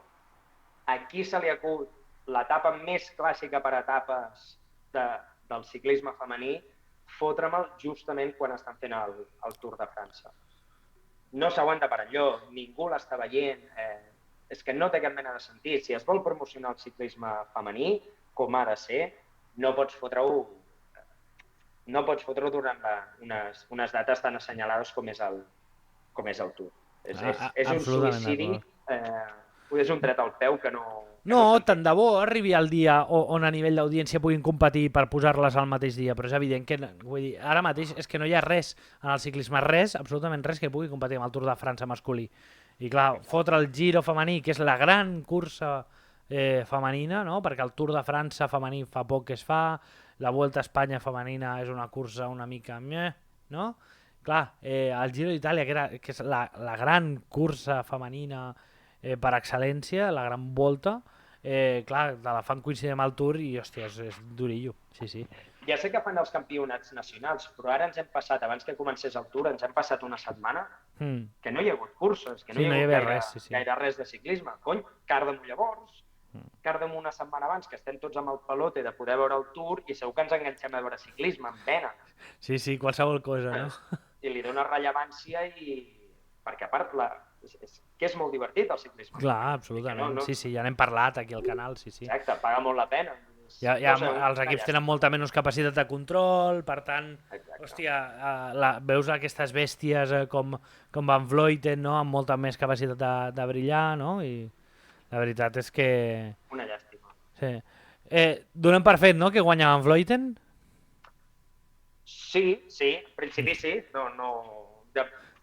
Aquí se li acut l'etapa més clàssica per etapes del ciclisme femení, fotre-me'l justament quan estan fent el Tour de França. No s'aguanta per enlloc, ningú l'està veient, és que no té cap mena de sentit. Si es vol promocionar el ciclisme femení, com ha de ser, no pots fotre-ho durant unes dates tan assenyalades com és el Tour. És un suïcidi, és un tret al peu que no... No, tant de bo arribi el dia on a nivell d'audiència puguin competir per posar-les al mateix dia, però és evident que vull dir, ara mateix és que no hi ha res en el ciclisme, absolutament res que pugui competir amb el Tour de França masculí. I clar, fotre el Giro femení, que és la gran cursa femenina, no? Perquè el Tour de França femení fa poc que es fa, la Vuelta a Espanya femenina és una cursa una mica... no? Clar, el Giro d'Itàlia, que és la gran cursa femenina per excel·lència, la gran volta, clar, te la fan coincidir amb el Tour i, hòstia, és durillo, sí, sí. Ja sé que fan els campionats nacionals, però ara ens hem passat, abans que comencés el Tour, ens hem passat una setmana que no hi ha hagut curses, que no hi ha hagut gaire res de ciclisme. Cony, Cardamom llavors, Cardamom una setmana abans, que estem tots amb el pelote de poder veure el Tour i segur que ens enganxem a veure ciclisme, amb pena. Sí, sí, qualsevol cosa, no? I li dona rellevància perquè a part que és molt divertit el ciclisme. Clar, absolutament, sí, ja n'hem parlat aquí al canal, sí. Exacte, paga molt la pena. Els equips tenen molta menys capacitat de control, per tant, hòstia, veus aquestes bèsties com Van Vleuten, no? Amb molta més capacitat de brillar, no? I la veritat és que... Una llàstima. Sí. Donem per fet, no?, que guanya Van Vleuten? Sí, en principi sí.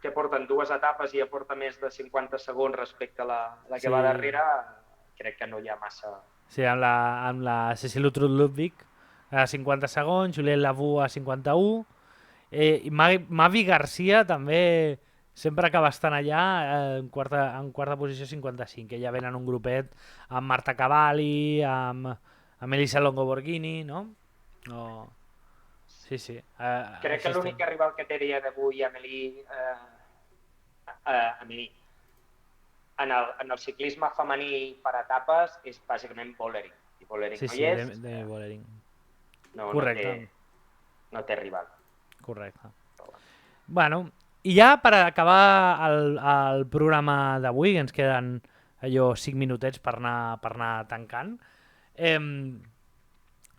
Que porten 2 etapes i aporta més de 50 segons respecte a la que va Sí, darrere, crec que no hi ha massa... sí, amb la Cecilia Ludwig a 50 segons, Juliette Lavou a 51, i Mavi Garcia també sempre acaba estant allà en quarta posició 55, que ja venen un grupet amb Marta Cavalli, amb Elisa Longo Borghini, no? No. Sí, sí, Crec així que estem. l'únic rival que té a dia d'avui Amélie en el ciclisme femení per etapes és bàsicament Vollering. I Vollering Sí, no sí, hi és, Demi Vollering. no, no, té, Correcte, no té rival. correcte. Però bueno. Bueno, i ja per acabar el programa d'avui, ens queden allò 5 minutets per anar tancant, eh,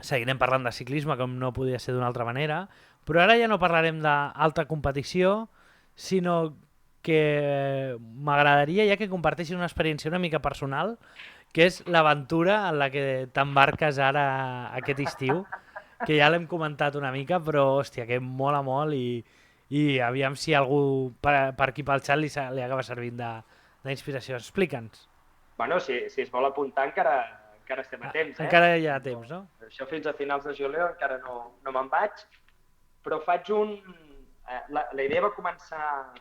seguirem parlant de ciclisme com no podia ser d'una altra manera, però ara ja no parlarem d'alta competició, sinó que m'agradaria ja que comparteixin una experiència una mica personal, que és l'aventura en la que t'embarques ara aquest estiu, que ja l'hem comentat una mica, però hòstia, que mola molt i aviam si algú per aquí pel xat li acaba servint d'inspiració. Explica'ns. Bueno, si es vol apuntar encara estem a temps, eh? Encara hi ha temps, no? Això fins a finals de juliol encara no me'n vaig, però faig un... la idea va començar,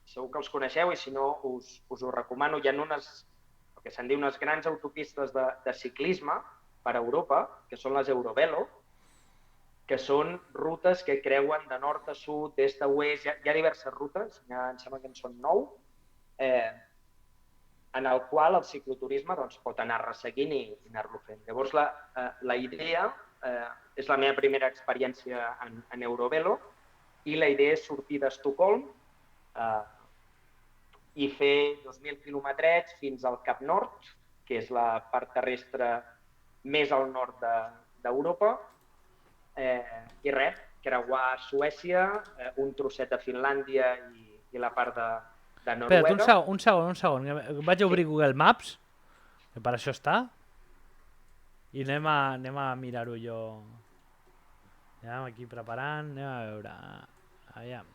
segur que els coneixeu i si no us ho recomano, hi ha unes, el que se'n diu unes grans autopistes de ciclisme per Europa, que són les Eurovelo, que són rutes que creuen de nord a sud, d'est a oest, hi ha diverses rutes, em sembla que en són 9, en el qual el cicloturisme doncs, pot anar resseguint i anar-lo fent. Llavors, la idea és la meva primera experiència en Eurovelo i la idea és sortir d'Estocolm i fer 2.000 quilometrets fins al Cap Nord, que és la part terrestre més al nord d'Europa, i res, creuar Suècia, un trosset de Finlàndia i la part de Espera't, Noruega. un segon. Vaig a obrir Google Maps, que per això està, i anem a mirar-ho jo. Ja aquí preparant, anem a veure. Aviam.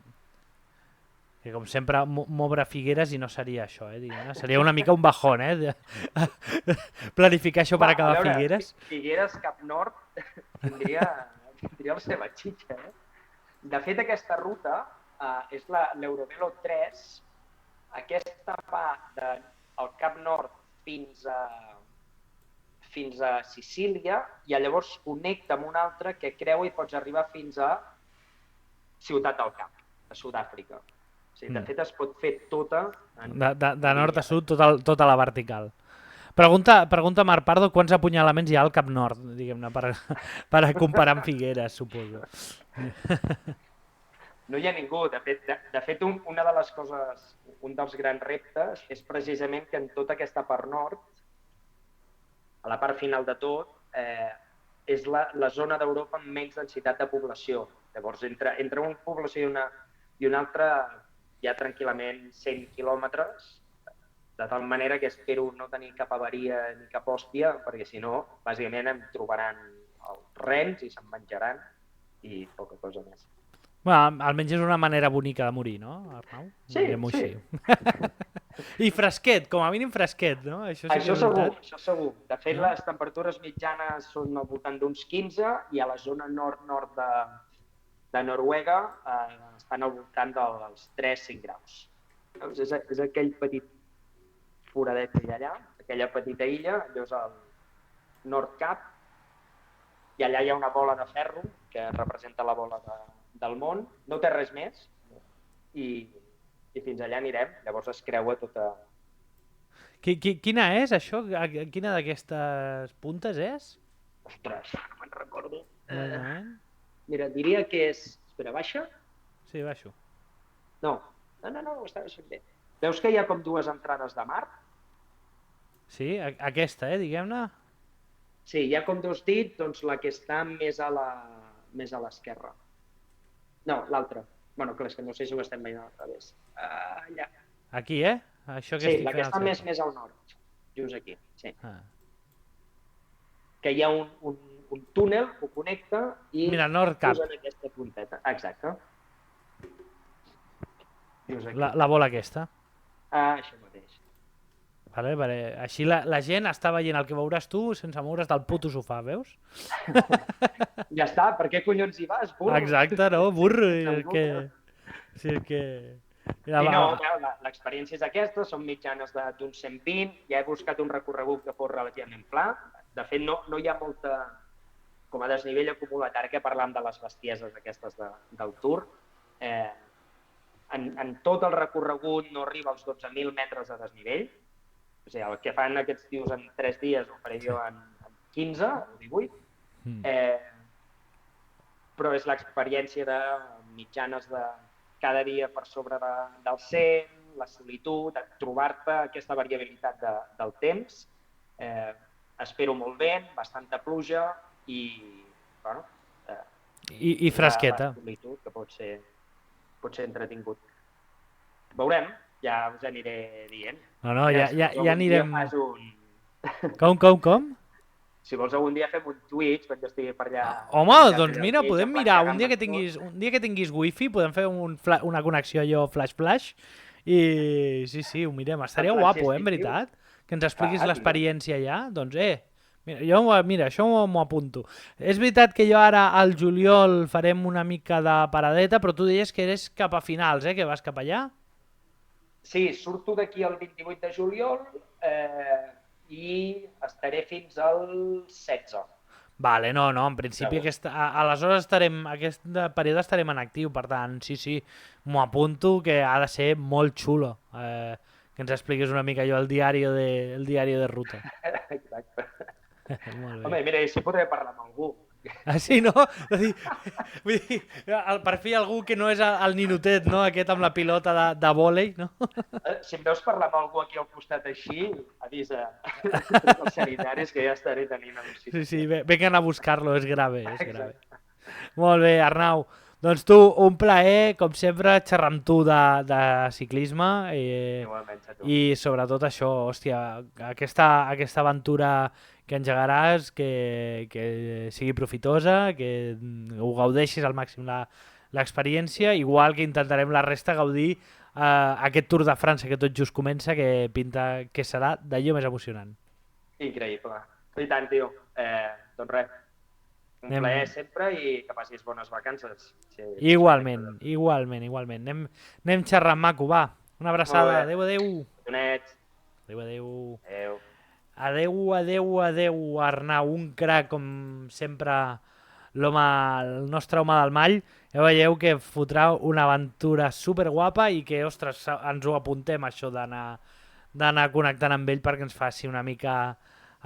Que com sempre m'obre Figueres i no seria això, diguem-ne. Seria una mica un bajón, planificar això per acabar a veure, Figueres. Figueres Cap Nord tindria la seva xitxa. De fet, aquesta ruta és l'Eurovelo 3. Aquesta va del Cap Nord fins a Sicília i llavors connecta amb una altra que creua i pots arribar fins a Ciutat del Cap, a Sud-àfrica. O sigui, de fet, es pot fer tota... De nord a sud, tota la vertical. Pregunta Marc Pardo quants apunyalaments hi ha al Cap Nord, diguem-ne, per comparar amb Figueres, suposo. No hi ha ningú. De fet, una de les coses, un dels grans reptes és precisament que en tota aquesta part nord, a la part final de tot, és la zona d'Europa amb menys densitat de població. Llavors, entre una població i una altra hi ha tranquil·lament 100 quilòmetres, de tal manera que espero no tenir cap avaria ni cap hòstia, perquè si no, bàsicament em trobaran els rens i se'n menjaran i poca cosa més. Bueno, almenys és una manera bonica de morir, no, Arnau? Sí. I fresquet, com a mínim fresquet, no? Això segur. De fet, les temperatures mitjanes són al voltant d'uns 15 i a la zona nord-nord de Noruega estan al voltant dels 3-5 graus. Doncs és aquell petit foradet que hi ha allà, aquella petita illa, allò és el Nord Cap, i allà hi ha una bola de ferro que representa la bola del món, no té res més, i fins allà anirem, llavors es creua tota... Quina és, això? Quina d'aquestes puntes és? Ostres, no me'n recordo. Mira, diria que és... Espera, baixa? Sí, baixo. No, està bé. Veus que hi ha com dues entrades de mar? Sí, aquesta, diguem-ne? Sí, hi ha com dos dits, doncs la que està més a l'esquerra. No, l'altra. Bueno, clar, és que no sé si ho estem veient al revés. Allà. Aquí, Això que sí, la que està més al nord. Just aquí, sí. Que hi ha un túnel que ho connecta i Mira, Nord Cap. usen aquesta punteta. Exacte. La bola aquesta. Això mateix. Vale. Així la gent està veient el que veuràs tu sense moure's del puto sofà, veus? Ja està, per què collons hi vas, burro? Exacte, no? Burro. Sí, que... I no, l'experiència és aquesta, són mitjanes d'uns 120, ja he buscat un recorregut que fos relativament pla. De fet, no hi ha molta, com a desnivell acumulat, ara que parlam de les bestieses aquestes del Tour, en tot el recorregut no arriba als 12.000 metres de desnivell, o sigui, el que fan aquests tios en 3 dies ho faré jo en 15 o 18, però és l'experiència de mitjanes de cada dia per sobre del 100, la solitud, trobar-te aquesta variabilitat del temps. Espero molt vent, bastanta pluja i, bueno... I fresqueta. La solitud, que pot ser entretingut. Veurem, ja us aniré dient. No, ja anirem... Com? Si vols algun dia fem un Twitch quan jo estigui per allà... Home, doncs mira, podem mirar, un dia que tinguis wifi, podem fer una connexió allò flash i sí, ho mirem. Estaria guapo, en veritat, que ens expliquis l'experiència allà. Doncs, mira, això m'ho apunto. És veritat que jo ara al juliol farem una mica de paradeta, però tu deies que eres cap a finals, que vas cap allà? Sí, surto d'aquí el 28 de juliol i estaré fins al 16. Vale, no, en principi aleshores aquest període estarem en actiu, per tant, sí, m'ho apunto, que ha de ser molt xulo, que ens expliquis una mica allò el diari de ruta. Exacte. Molt bé. Home, mira, si podré parlar amb algú. Ah, sí, no? Vull dir, per fi algú que no és el ninotet, no? Aquest amb la pilota de vòlei, no? Si em veus parlar amb algú aquí al costat així, avisa els sanitaris que ja estaré tenint el sitio. Sí, vengan a buscar-lo, és grave. Molt bé, Arnau. Doncs tu, un plaer, com sempre, xerrar amb tu de ciclisme i sobretot això, hòstia, aquesta aventura que engegaràs, que sigui profitosa, que ho gaudeixis al màxim l'experiència, igual que intentarem la resta gaudir aquest Tour de França que tot just comença, que pinta que serà d'allò més emocionant. Increïble. I tant, tio. Doncs res, un plaer sempre i que passis bones vacances. Igualment. Anem xerrant, maco, va. Una abraçada. Adéu. Adéu, Arnau, un crac, com sempre, el nostre home del Mall. Ja veieu que fotrà una aventura superguapa i que, ostres, ens ho apuntem, això d'anar connectant amb ell perquè ens faci una mica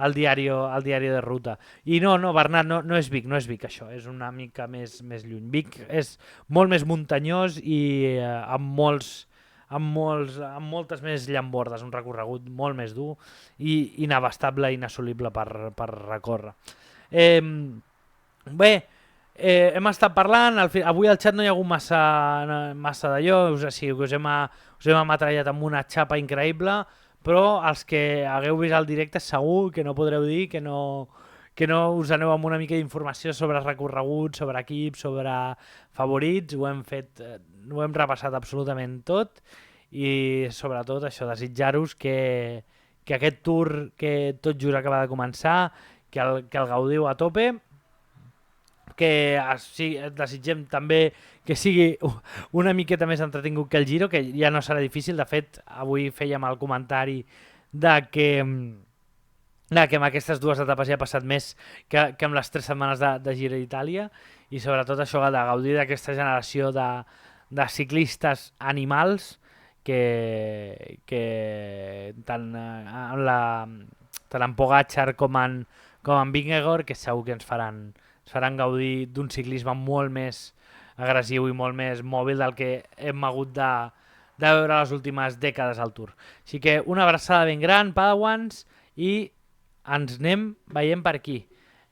el diari de ruta. I no, Bernat, no és Vic, això, és una mica més lluny. Vic és molt més muntanyós i amb moltes més llambordes, un recorregut molt més dur i inabastable i inassolible per recórrer. Bé, hem estat parlant, avui al xat no hi ha hagut massa d'allò, us hem ametrallat amb una xapa increïble, però els que hagueu vist el directe segur que no podreu dir que no us aneu amb una mica d'informació sobre recorreguts, sobre equips, sobre favorits, ho hem repassat absolutament tot i sobretot això, desitjar-vos que aquest tour que tot just acaba de començar, que el gaudiu a tope, que desitgem també que sigui una miqueta més entretingut que el Giro, que ja no serà difícil. De fet, avui fèiem el comentari que amb aquestes 2 etapes ja ha passat més que amb les 3 setmanes de Giro d'Itàlia i sobretot això de gaudir d'aquesta generació de ciclistes animals que tant en Pogačar com en Vingegaard, que segur que ens faran gaudir d'un ciclisme molt més agressiu i molt més mòbil del que hem hagut de veure les últimes dècades al Tour. Així que una abraçada ben gran, Padawans, i ens anem veient per aquí.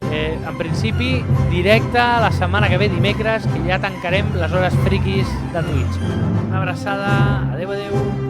En principi, directe la setmana que ve, dimecres, que ja tancarem les hores friquis de Twitch. Una abraçada, adeu.